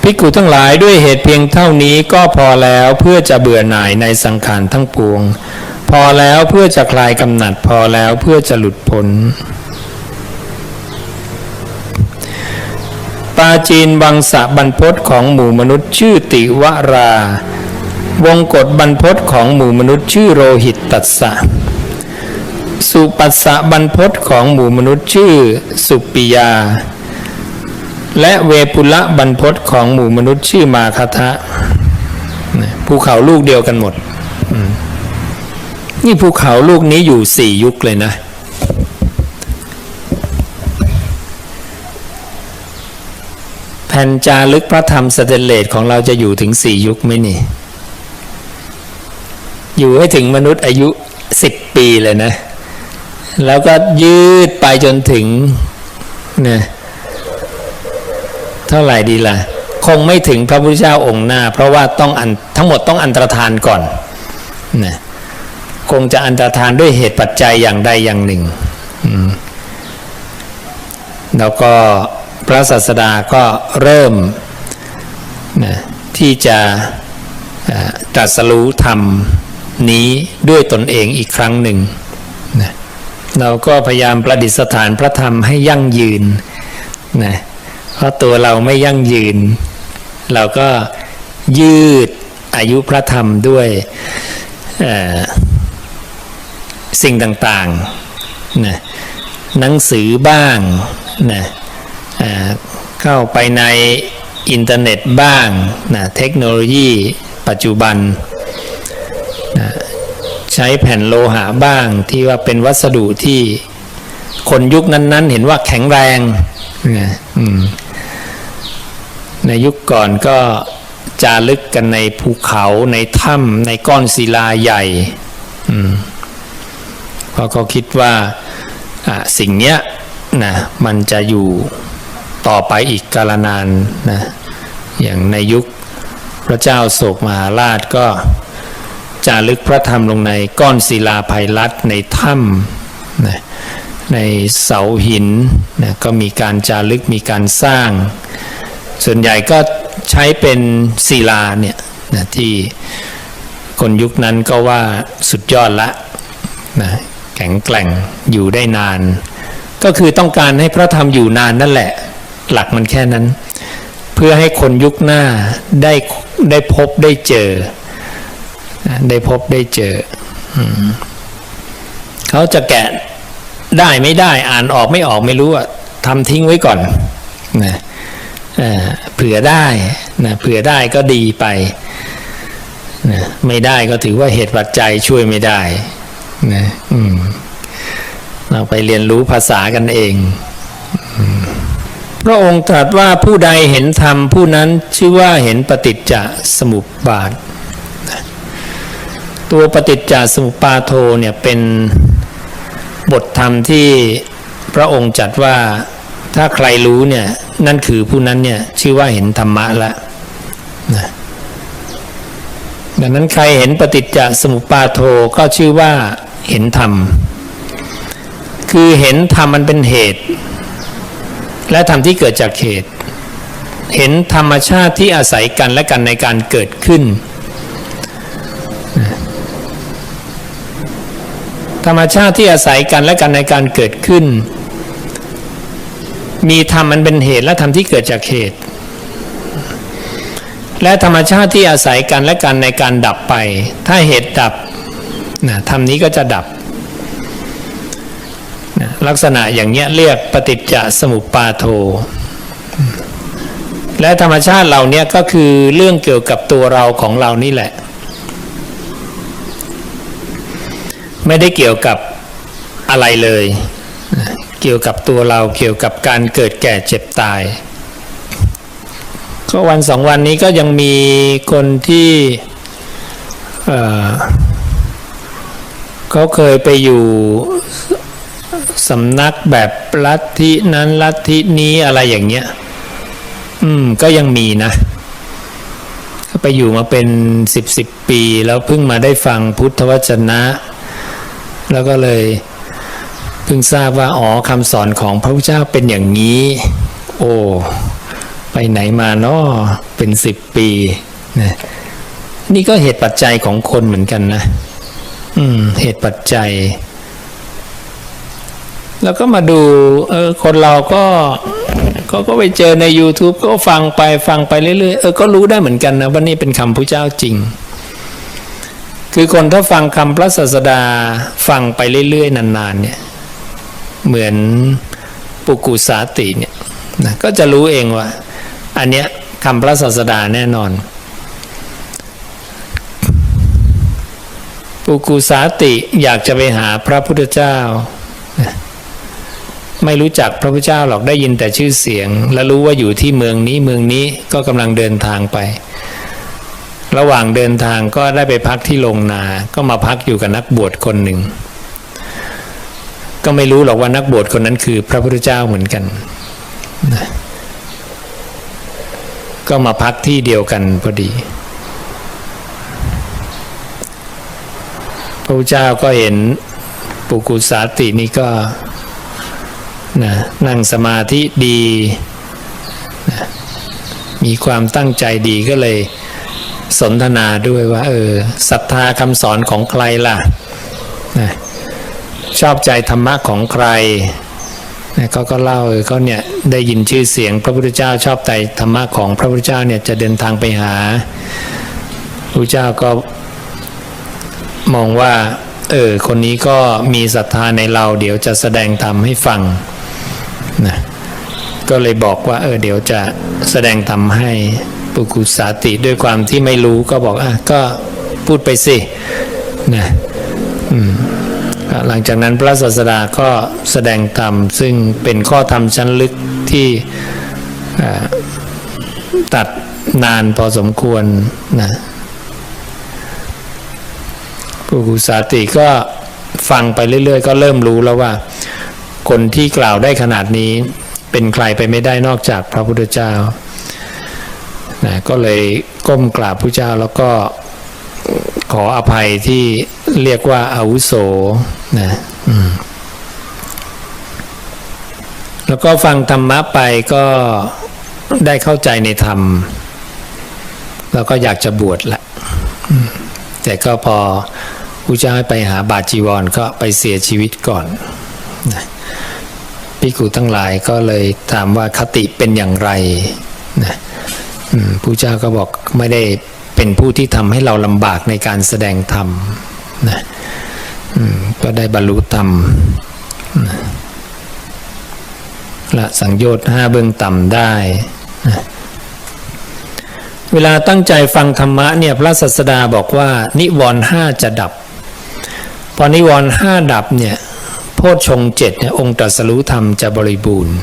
ภิกขุทั้งหลายด้วยเหตุเพียงเท่านี้ก็พอแล้วเพื่อจะเบื่อหน่ายในสังขารทั้งปวงพอแล้วเพื่อจะคลายกำหนัดพอแล้วเพื่อจะหลุดพ้นปาจีนวังสะบรรพตของหมู่มนุษย์ชื่อติวราวงกฏบรรพตของหมู่มนุษย์ชื่อโรหิตตัสสะสุปัสสะบรรพตของหมู่มนุษย์ชื่อสุปิยาและเวปุละบรรพตของหมู่มนุษย์ชื่อมาคทะภูเขาลูกเดียวกันหมดนี่ภูเขาลูกนี้อยู่4 ยุคเลยนะแผ่นจารึกพระธรรมสเตนเลสของเราจะอยู่ถึง4 ยุคไหมนี่อยู่ให้ถึงมนุษย์อายุ10 ปีเลยนะแล้วก็ยืดไปจนถึงเนี่ยเท่าไหร่ดีล่ะคงไม่ถึงพระพุทธเจ้าองค์หน้าเพราะว่าต้องทั้งหมดต้องอันตรธานก่อนนะคงจะอันตรธานด้วยเหตุปัจจัยอย่างใดอย่างหนึ่งแล้วก็พระศาสดาก็เริ่มนะที่จะตรัสรู้ธรรมนี้ด้วยตนเองอีกครั้งหนึ่งนะเราก็พยายามประดิษฐานพระธรรมให้ยั่งยืนนะเพราะตัวเราไม่ยั่งยืนเราก็ยืดอายุพระธรรมด้วยสิ่งต่างๆนะหนังสือบ้างนะเข้าไปในอินเทอร์เน็ตบ้างนะเทคโนโลยีปัจจุบันนะใช้แผ่นโลหะบ้างที่ว่าเป็นวัสดุที่คนยุคนั้นๆเห็นว่าแข็งแรงนะในยุคก่อนก็จารึกกันในภูเขาในถ้ำในก้อนศิลาใหญ่เพราะเขาคิดว่าสิ่งเนี้ยนะมันจะอยู่ต่อไปอีกกาลนานนะอย่างในยุคพระเจ้าโศกมหาราชก็จารึกพระธรรมลงในก้อนศิลาไพลัตในถ้ำนะในเสาหินนะก็มีการจารึกมีการสร้างส่วนใหญ่ก็ใช้เป็นศิลาเนี่ยนะที่คนยุคนั้นก็ว่าสุดยอดละนะแข็งแกร่งอยู่ได้นาน ก็คือต้องการให้พระธรรมอยู่นานนั่นแหละหลักมันแค่นั้น เพื่อให้คนยุคหน้าได้พบได้เจอได้พบได้เจอเขาจะแกะได้ไม่ได้อ่านออกไม่ออกไม่รู้อะทำทิ้งไว้ก่อนนะเผื่อได้นะเผื่อได้ก็ดีไปนะไม่ได้ก็ถือว่าเหตุปัจจัยช่วยไม่ได้นะเราไปเรียนรู้ภาษากันเองพระองค์ตรัสว่าผู้ใดเห็นธรรมผู้นั้นชื่อว่าเห็นปฏิจจสมุปบาทตัวปฏิจจสมุปบาโทเนี่ยเป็นบทธรรมที่พระองค์จัดว่าถ้าใครรู้เนี่ยนั่นคือผู้นั้นเนี่ยชื่อว่าเห็นธรรมะละนะดังนั้นใครเห็นปฏิจจสมุปบาโทก็ชื่อว่าเห็นธรรมคือเห็นธรรมมันเป็นเหตุและธรรมที่เกิดจากเหตุเห็นธรรมชาติที่อาศัยกันและกันในการเกิดขึ้นธรรมชาติที่อาศัยกันและกันในการเกิดขึ้นมีธรรมมันเป็นเหตุและธรรมที่เกิดจากเหตุและธรรมชาติที่อาศัยกันและกันในการดับไปถ้าเหตุดับธรรมนี้ก็จะดับลักษณะอย่างเนี้ยเรียกปฏิจจสมุปบาโทและธรรมชาติเหล่านี้ก็คือเรื่องเกี่ยวกับตัวเราของเรานี่แหละไม่ได้เกี่ยวกับอะไรเลยเกี่ยวกับตัวเราเกี่ยวกับการเกิดแก่เจ็บตายก็วันสองวันนี้ก็ยังมีคนที่เขาเคยไปอยู่สำนักแบบลัทธินั้นลัทธินี้อะไรอย่างเงี้ยก็ยังมีนะก็ไปอยู่มาเป็น10 ปีแล้วเพิ่งมาได้ฟังพุทธวจนะแล้วก็เลยเพิ่งทราบว่าอ๋อคำสอนของพระพุทธเจ้าเป็นอย่างนี้โอ้ไปไหนมาเนาะเป็น10 ปีนะนี่ก็เหตุปัจจัยของคนเหมือนกันนะเหตุปัจจัยแล้วก็มาดูคนเราก็ไปเจอใน YouTube ก็ฟังไปเรื่อยๆก็รู้ได้เหมือนกันนะว่านี่เป็นคำพระเจ้าจริงคือคนถ้าฟังคำพระศาสดาฟังไปเรื่อยๆนานๆเนี่ยเหมือนปุกุสาติเนี่ยนะก็จะรู้เองว่าอันเนี้ยคำพระศาสดาแน่นอนปุกุสาติอยากจะไปหาพระพุทธเจ้าไม่รู้จักพระพุทธเจ้าหรอกได้ยินแต่ชื่อเสียงและรู้ว่าอยู่ที่เมืองนี้ก็กำลังเดินทางไประหว่างเดินทางก็ได้ไปพักที่โรงนาก็มาพักอยู่กับนักบวชคนหนึ่งก็ไม่รู้หรอกว่านักบวชคนนั้นคือพระพุทธเจ้าเหมือนกันก็มาพักที่เดียวกันพอดีพระพุทธเจ้าก็เห็นปุกุสาตินี่ก็นั่งสมาธิดีมีความตั้งใจดีก็เลยสนทนาด้วยว่าศรัทธาคำสอนของใครล่ะชอบใจธรรมะของใครก็เล่าเขาเนี่ยได้ยินชื่อเสียงพระพุทธเจ้าชอบใจธรรมะของพระพุทธเจ้าเนี่ยจะเดินทางไปหาพระพุทธเจ้าก็มองว่าคนนี้ก็มีศรัทธาในเราเดี๋ยวจะแสดงธรรมให้ฟังนะก็เลยบอกว่าเดี๋ยวจะแสดงธรรมให้ปุกุสาติด้วยความที่ไม่รู้ก็บอกก็พูดไปสินะหลังจากนั้นพระศาสดาก็แสดงธรรมซึ่งเป็นข้อธรรมชั้นลึกที่ตัดนานพอสมควรนะปุกุสาติก็ฟังไปเรื่อยๆก็เริ่มรู้แล้วว่าคนที่กล่าวได้ขนาดนี้เป็นใครไปไม่ได้นอกจากพระพุทธเจ้านะก็เลยก้มกราบพระเจ้าแล้วก็ขออภัยที่เรียกว่าอาวุโสนะแล้วก็ฟังธรรมะไปก็ได้เข้าใจในธรรมแล้วก็อยากจะบวชละแต่ก็พอพระเจ้าให้ไปหาบาตรจีวรก็ไปเสียชีวิตก่อนนะไป ภิกขุทั้งหลายก็เลยถามว่าคติเป็นอย่างไรนะพระเจ้าก็บอกไม่ได้เป็นผู้ที่ทำให้เราลำบากในการแสดงธรรมนะก็ได้บรรลุธรรมละสังโยชน์5เบื้องต่ำได้นะเวลาตั้งใจฟังธรรมะเนี่ยพระศาสดาบอกว่านิวรณ์5จะดับพอนิวรณ์5ดับเนี่ยโพชฌงค์7เนี่ยองค์ตรัสรู้ธรรมจะบริบูรณ์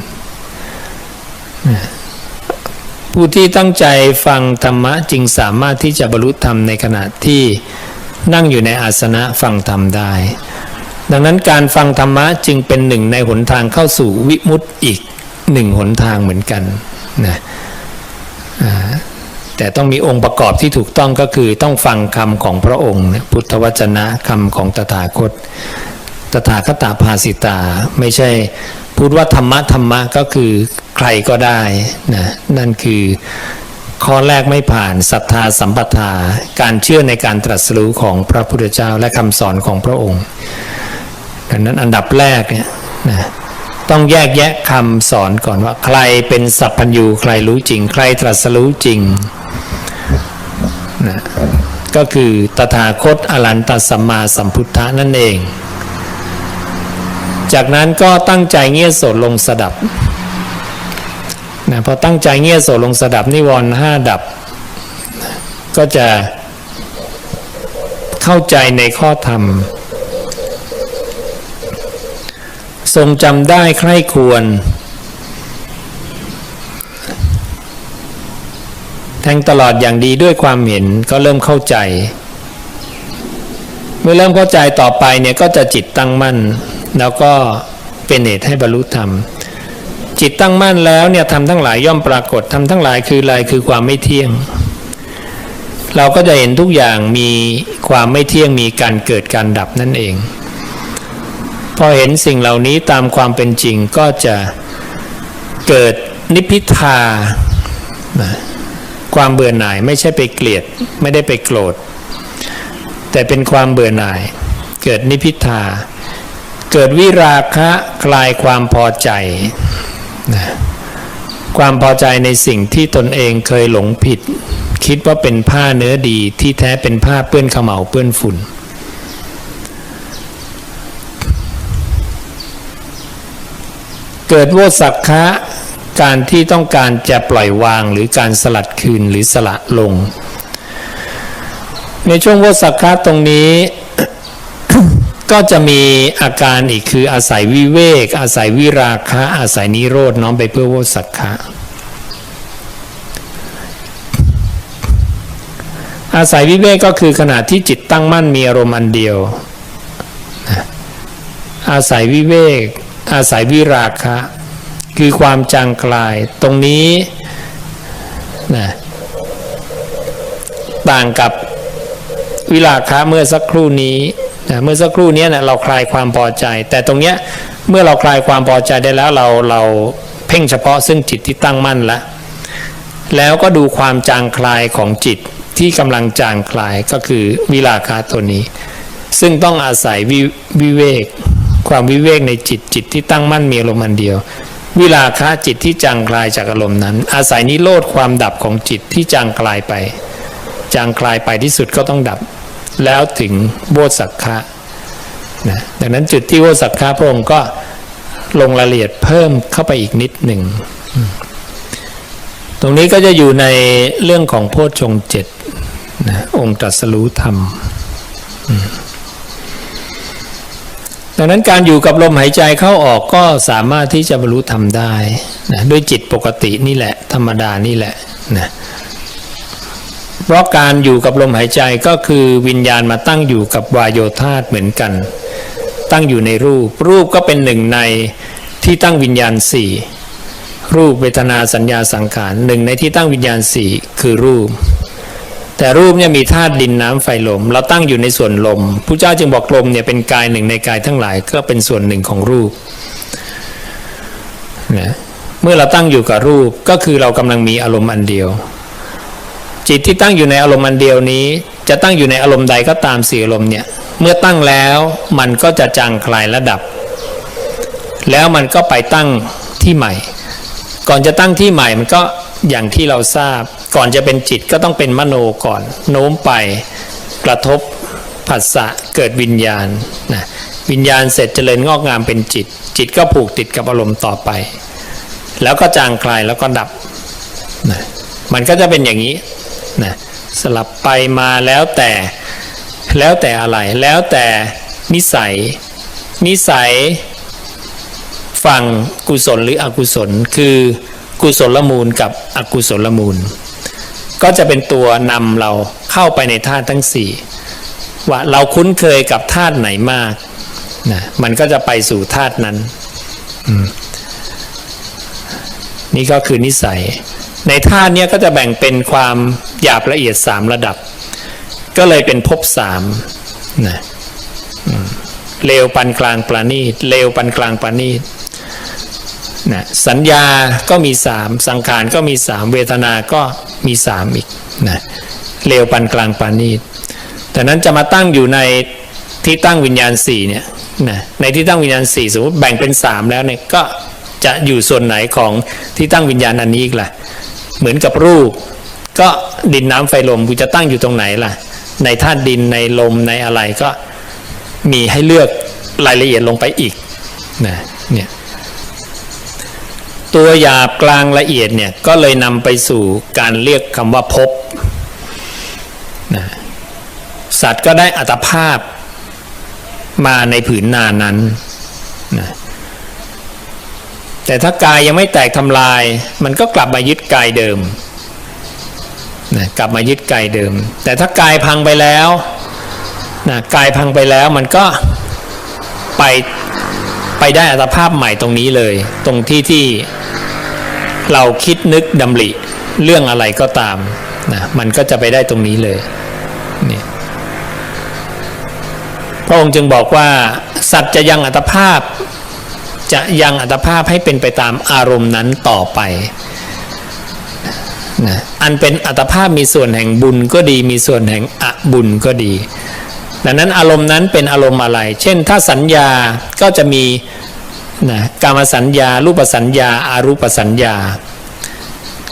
ผู้ที่ตั้งใจฟังธรรมะจึงสามารถที่จะบรรลุธรรมในขณะที่นั่งอยู่ในอาสนะฟังธรรมได้ดังนั้นการฟังธรรมะจึงเป็นหนึ่งในหนทางเข้าสู่วิมุตติอีกหนึ่งหนทางเหมือนกันนะแต่ต้องมีองค์ประกอบที่ถูกต้องก็คือต้องฟังคำของพระองค์พุทธวจนะคำของตถาคตตถาคตภาสิตาไม่ใช่พูดว่าธรรมะก็คือใครก็ได้นะนั่นคือข้อแรกไม่ผ่านศรัทธาสัมปทาการเชื่อในการตรัสรู้ของพระพุทธเจ้าและคำสอนของพระองค์ดังนั้นอันดับแรกเนี่ยนะต้องแยกแยะคำสอนก่อนว่าใครเป็นสัพพัญญูใครรู้จริงใครตรัสรู้จริงนะก็คือตถาคตอรหันตสัมมาสัมพุทธะนั่นเองจากนั้นก็ตั้งใจเงี่ยโสตลงสดับนะพอตั้งใจเงี่ยโสตลงสดับนิวรณ์5ดับก็จะเข้าใจในข้อธรรมทรงจำได้ใคร่ควรแทงตลอดอย่างดีด้วยความเห็นก็เริ่มเข้าใจเมื่อเริ่มเข้าใจต่อไปเนี่ยก็จะจิตตั้งมั่นแล้วก็เป็นเหตุให้บรรลุธรรมจิตตั้งมั่นแล้วเนี่ยธรรมทั้งหลายย่อมปรากฏธรรมทั้งหลายคืออะไรคือความไม่เที่ยงเราก็จะเห็นทุกอย่างมีความไม่เที่ยงมีการเกิดการดับนั่นเองพอเห็นสิ่งเหล่านี้ตามความเป็นจริงก็จะเกิดนิพพิทาความเบื่อหน่ายไม่ใช่ไปเกลียดไม่ได้ไปโกรธแต่เป็นความเบื่อหน่ายเกิดนิพพิทาเกิดวิราคะคลายความพอใจความพอใจในสิ่งที่ตนเองเคยหลงผิดคิดว่าเป็นผ้าเนื้อดีที่แท้เป็นผ้าเปื้อนเขม่าเปื้อนฝุ่นเกิดโวสักขะการที่ต้องการจะปล่อยวางหรือการสลัดคืนหรือสละลงในช่วงโวสักขะตรงนี้ ก็จะมีอาการอีกคืออาศัยวิเวกอาศัยวิราคะอาศัยนิโรธน้อมไปเพื่อโวสักขะอาศัยวิเวกก็คือขณะที่จิตตั้งมั่นมีอารมณ์อันเดียวอาศัยวิเวกอาศัยวิราคะคือความจางคลายตรงนี้นะต่างกับวิราคะเมื่อสักครู่นี้นะเมื่อสักครู่นี้นะเราคลายความพอใจแต่ตรงเนี้ยเมื่อเราคลายความพอใจได้แล้วเราเพ่งเฉพาะซึ่งจิตที่ตั้งมั่นแล้วก็ดูความจางคลายของจิตที่กำลังจางคลายก็คือวิราคะตัวนี้ซึ่งต้องอาศัยวิเวกความวิเวกในจิตที่ตั้งมั่นมีอารมณ์อันเดียววิราคะจิตที่จางคลายจากอารมณ์นั้นอาศัยนิโรธความดับของจิตที่จางคลายไปที่สุดก็ต้องดับแล้วถึงโวสักขะนะดังนั้นจุดที่โวสักขะพระองค์ก็ลงรายละเอียดเพิ่มเข้าไปอีกนิดหนึ่งตรงนี้ก็จะอยู่ในเรื่องของโพชฌงค์7นะองค์ตรัสรู้ธรรมดังนั้นการอยู่กับลมหายใจเข้าออกก็สามารถที่จะบรรลุธรรมได้นะด้วยจิตปกตินี่แหละธรรมดานี่แหละนะเพราะการอยู่กับลมหายใจก็คือวิญญาณมาตั้งอยู่กับวายโยธาตุเหมือนกันตั้งอยู่ในรูปก็เป็นหนึ่งในที่ตั้งวิญญาณ4รูปเวทนาสัญญาสังขารหนึ่งในที่ตั้งวิญญาณ4คือรูปแต่รูปเนี่ยมีธาตุดินน้ำไฟลมเราตั้งอยู่ในส่วนลมพระเจ้าจึงบอกลมเนี่ยเป็นกายหนึ่งในกายทั้งหลายก็เป็นส่วนหนึ่งของรูปนะเมื่อเราตั้งอยู่กับรูปก็คือเรากำลังมีอารมณ์อันเดียวจิตที่ตั้งอยู่ในอารมณ์อันเดียวนี้จะตั้งอยู่ในอารมณ์ใดก็ตาม4อารมณ์เนี่ยเมื่อตั้งแล้วมันก็จะจางคลายและดับ แล้วมันก็ไปตั้งที่ใหม่ก่อนจะตั้งที่ใหม่มันก็อย่างที่เราทราบก่อนจะเป็นจิตก็ต้องเป็นมโนก่อนโน้มไปกระทบผัสสะเกิดวิญญาณนะวิญญาณเสร็จเจริญงอกงามเป็นจิตจิตก็ผูกติดกับอารมณ์ต่อไปแล้วก็จางคลายแล้วก็ดับนะมันก็จะเป็นอย่างนี้นะสลับไปมาแล้วแต่อะไรแล้วแต่นิสัยฝั่งกุศลหรืออกุศลคือกุศลมูลกับอกุศลมูลก็จะเป็นตัวนำเราเข้าไปในธาตุทั้งสี่ว่าเราคุ้นเคยกับธาตุไหนมากนะมันก็จะไปสู่ธาตุนั้นนี่ก็คือนิสัยในธาตุนี้ก็จะแบ่งเป็นความหยาบละเอียด3ระดับก็เลยเป็นภพ3นะเลวปานกลางประณีตเลวปานกลางประณีตนะสัญญาก็มี3สังขารก็มี3เวทนาก็มี3อีกนะเลวปานกลางประณีตแต่นั้นจะมาตั้งอยู่ในที่ตั้งวิญญาณ4เนี่ยนะในที่ตั้งวิญญาณ4สมมติแบ่งเป็น3แล้วเนี่ยก็จะอยู่ส่วนไหนของที่ตั้งวิญญาณอันนี้อีกล่ะเหมือนกับรูปก็ดินน้ำไฟลมกูจะตั้งอยู่ตรงไหนล่ะในธาตุดินในลมในอะไรก็มีให้เลือกรายละเอียดลงไปอีกนะเนี่ยตัวหยาบกลางละเอียดเนี่ยก็เลยนำไปสู่การเรียกคำว่าภพนะสัตว์ก็ได้อัตภาพมาในผืนนานั้นนะแต่ถ้ากายยังไม่แตกทำลายมันก็กลับมายึดกายเดิมนะกลับมายึดกายเดิมแต่ถ้ากายพังไปแล้วนะกายพังไปแล้วมันก็ไปได้อัตภาพใหม่ตรงนี้เลยตรงที่เราคิดนึกดำริเรื่องอะไรก็ตามนะมันก็จะไปได้ตรงนี้เลยนี่พระองค์จึงบอกว่าสัตว์จะยังอัตภาพให้เป็นไปตามอารมณ์นั้นต่อไปนะอันเป็นอัตภาพมีส่วนแห่งบุญก็ดีมีส่วนแห่งอบุญก็ดีดังนั้นอารมณ์นั้นเป็นอารมณ์อะไรเช่นถ้าสัญญาก็จะมีนะกามสัญญารูปสัญญาอารูปสัญญา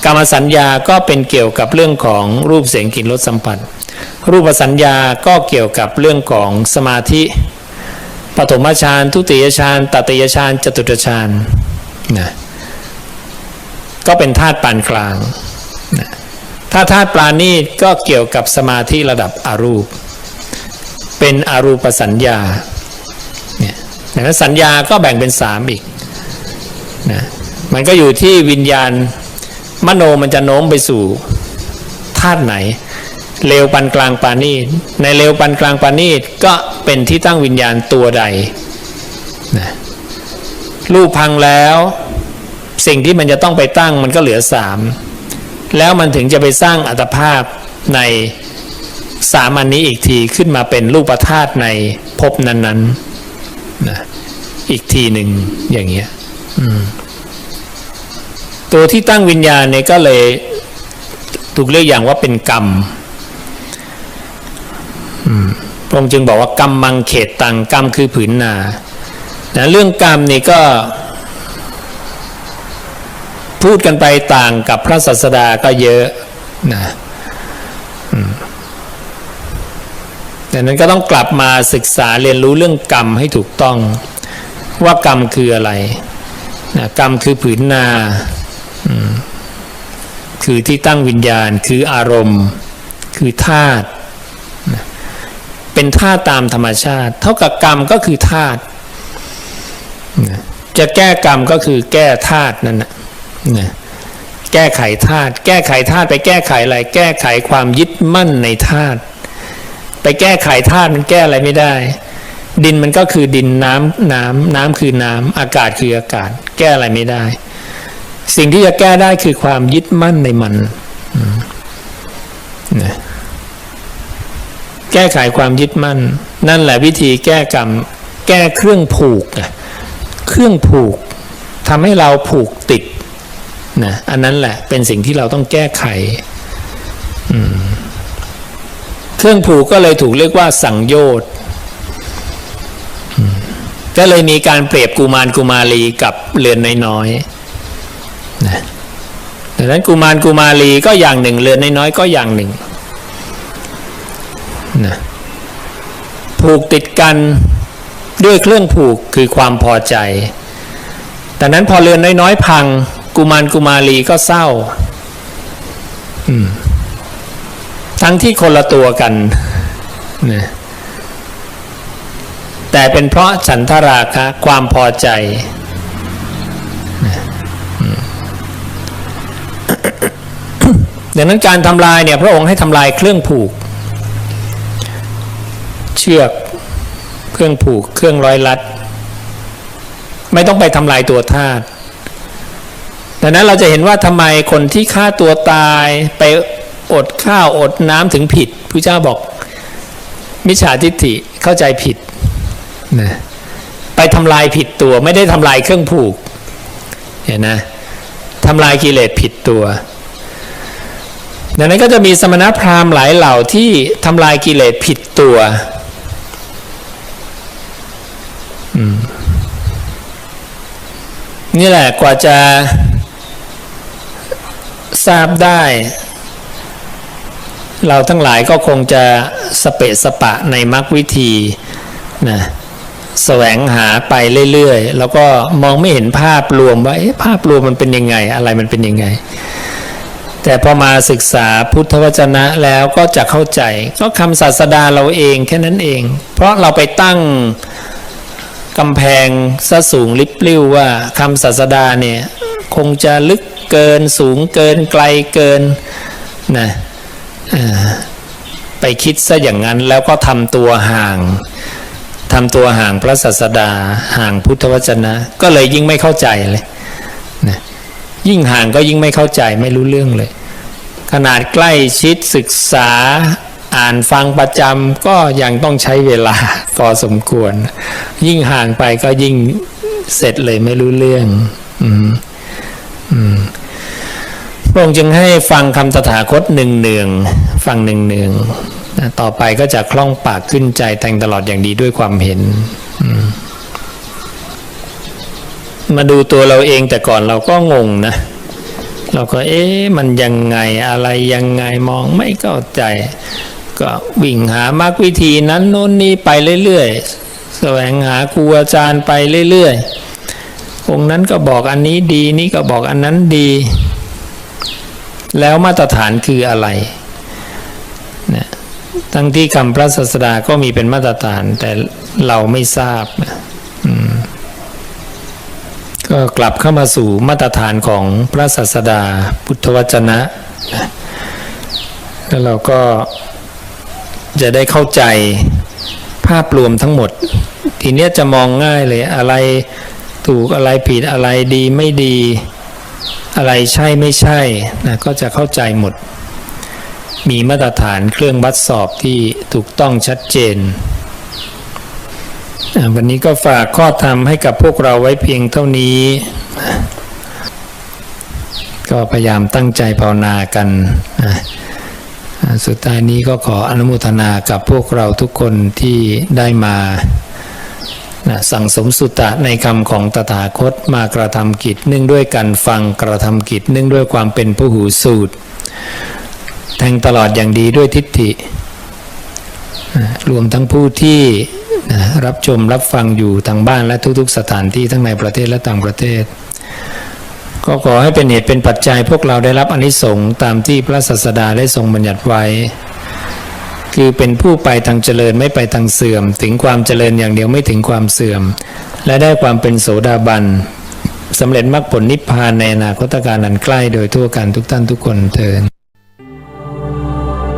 กามสัญญาก็เป็นเกี่ยวกับเรื่องของรูปเสียงกลิ่นรสสัมผัสรูปสัญญาก็เกี่ยวกับเรื่องของสมาธิปฐมฌานทุติยฌานตติยฌานจตุตฌานนะก็เป็นธาตุปานกลางนะถ้าธาตุปราณีตก็เกี่ยวกับสมาธิระดับอรูปเป็นอรูปสัญญาเนี่ยดังนั้นสัญญาก็แบ่งเป็น3อีกนะมันก็อยู่ที่วิญญาณมโนมันจะโน้มไปสู่ธาตุไหนเลวปานกลางปานีตในเลวปานกลางปานีตก็เป็นที่ตั้งวิญญาณตัวใดนะรูปพังแล้วสิ่งที่มันจะต้องไปตั้งมันก็เหลือ3แล้วมันถึงจะไปสร้างอัตภาพใน3อันนี้อีกทีขึ้นมาเป็นรูปธาตุในภพนั้นๆนะอีกทีหนึ่งอย่างเงี้ยตัวที่ตั้งวิญญาณเนี่ยก็เลยถูกเรียกอย่างว่าเป็นกรรมพระองค์จึงบอกว่ากรรมมังเขตตังกรรมคือผืนนานะเรื่องกรรมนี่ก็พูดกันไปต่างกับพระศาสดาก็เยอะนะดังนั้นก็ต้องกลับมาศึกษาเรียนรู้เรื่องกรรมให้ถูกต้องว่ากรรมคืออะไรนะกรรมคือผืนนาคือที่ตั้งวิญญาณคืออารมณ์คือธาตุเป็นธาตุตามธรรมชาติเท่ากับกรรมก็คือธาตุจะแก้กรรมก็คือแก้ธาตุนั่นนะแก้ไขธาตุแก้ไขธาตุไปแก้ไขอะไรแก้ไขความยึดมั่นในธาตุไปแก้ไขธาตุมันแก้อะไรไม่ได้ดินมันก็คือดินน้ำคือน้ำอากาศคืออากาศแก้อะไรไม่ได้สิ่งที่จะแก้ได้คือความยึดมั่นในมันแก้ไขความยึดมั่นนั่นแหละวิธีแก้กรรมแก้เครื่องผูกเครื่องผูกทำให้เราผูกติดนะอันนั้นแหละเป็นสิ่งที่เราต้องแก้ไขเครื่องผูกก็เลยถูกเรียกว่าสังโยชน์ ก็เลยมีการเปรียบกุมารกุมารีกับเรือนน้อยๆนะดังนั้นกุมารกุมารีก็อย่างหนึ่งเรือนน้อยๆก็อย่างหนึ่งนะผูกติดกันด้วยเครื่องผูกคือความพอใจแต่นั้นพอเรือนน้อยๆพังกุมารกุมารีก็เศร้าทั้งที่คนละตัวกันนะแต่เป็นเพราะฉันทราคะความพอใจนะดังนั้นการทำลายเนี่ยพระองค์ให้ทำลายเครื่องผูกเชือกเครื่องผูกเครื่องร้อยรัดไม่ต้องไปทำลายตัวธาตุดังนั้นเราจะเห็นว่าทำไมคนที่ฆ่าตัวตายไปอดข้าวอดน้ำถึงผิดพระเจ้าบอกมิจฉาทิฏฐิเข้าใจผิดนะไปทำลายผิดตัวไม่ได้ทำลายเครื่องผูกเห็นนะทำลายกิเลสผิดตัวดังนั้นก็จะมีสมณพราหมณ์หลายเหล่าที่ทำลายกิเลสผิดตัวนี่แหละกว่าจะทราบได้เราทั้งหลายก็คงจะสเปะสปะในมรรควิธีนะแสวงหาไปเรื่อยๆแล้วก็มองไม่เห็นภาพรวมว่าภาพรวมมันเป็นยังไงอะไรมันเป็นยังไงแต่พอมาศึกษาพุทธวจนะแล้วก็จะเข้าใจก็คำศาสดาเราเองแค่นั้นเองเพราะเราไปตั้งกำแพงซะสูงลิบลิ่วว่าคำศาสดาเนี่ยคงจะลึกเกินสูงเกินไกลเกินนะไปคิดซะอย่างนั้นแล้วก็ทำตัวห่างพระศาสดาห่างพุทธวจนะก็เลยยิ่งไม่เข้าใจเลยนะยิ่งห่างก็ยิ่งไม่เข้าใจไม่รู้เรื่องเลยขนาดใกล้ชิดศึกษาอ่านฟังประจำก็ยังต้องใช้เวลาพอสมควรยิ่งห่างไปก็ยิ่งเสร็จเลยไม่รู้เรื่องพระองค์จึงให้ฟังคำตถาคตเนืองๆฟังเนืองๆต่อไปก็จะคล่องปากขึ้นใจแทงตลอดอย่างดีด้วยความเห็นมาดูตัวเราเองแต่ก่อนเราก็งงนะเราก็มันยังไงอะไรยังไงมองไม่เข้าใจก็วิ่งหามรรควิธีนั้นโน้นนี้ไปเรื่อยๆแสวงหาครูอาจารย์ไปเรื่อยๆองค์นั้นก็บอกอันนี้ดีนี่ก็บอกอันนั้นดีแล้วมาตรฐานคืออะไรนะทั้งที่คำพระศาสดาก็มีเป็นมาตรฐานแต่เราไม่ทราบก็กลับเข้ามาสู่มาตรฐานของพระศาสดาพุทธวจนะแล้วเราก็จะได้เข้าใจภาพรวมทั้งหมดทีนี้จะมองง่ายเลยอะไรถูกอะไรผิดอะไรดีไม่ดีอะไรใช่ไม่ใช่นะก็จะเข้าใจหมดมีมาตรฐานเครื่องวัดสอบที่ถูกต้องชัดเจนวันนี้ก็ฝากข้อธรรมให้กับพวกเราไว้เพียงเท่านี้ก็พยายามตั้งใจภาวนากันสุดท้ายนี้ก็ขออนุโมทนากับพวกเราทุกคนที่ได้มาสั่งสมสุตตะในคำของตถาคตมากระทำกิจเนื่องด้วยการฟังกระทำกิจเนื่องด้วยความเป็นผู้หูสูตรแทงตลอดอย่างดีด้วยทิฏฐิรวมทั้งผู้ที่รับชมรับฟังอยู่ทางบ้านและทุกๆสถานที่ทั้งในประเทศและต่างประเทศก็ขอให้เป็นเหตุเป็นปัจจัยพวกเราได้รับอานิสงส์ตามที่พระศาสดาได้ทรงบัญญัติไว้คือเป็นผู้ไปทางเจริญไม่ไปทางเสื่อมถึงความเจริญอย่างเดียวไม่ถึงความเสื่อมและได้ความเป็นโสดาบันสำเร็จมรรคผลนิพพานในอนาคตการอันใกล้โดยทั่วกันทุกท่านทุกคนเทอญ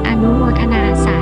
อนุโมทนาสา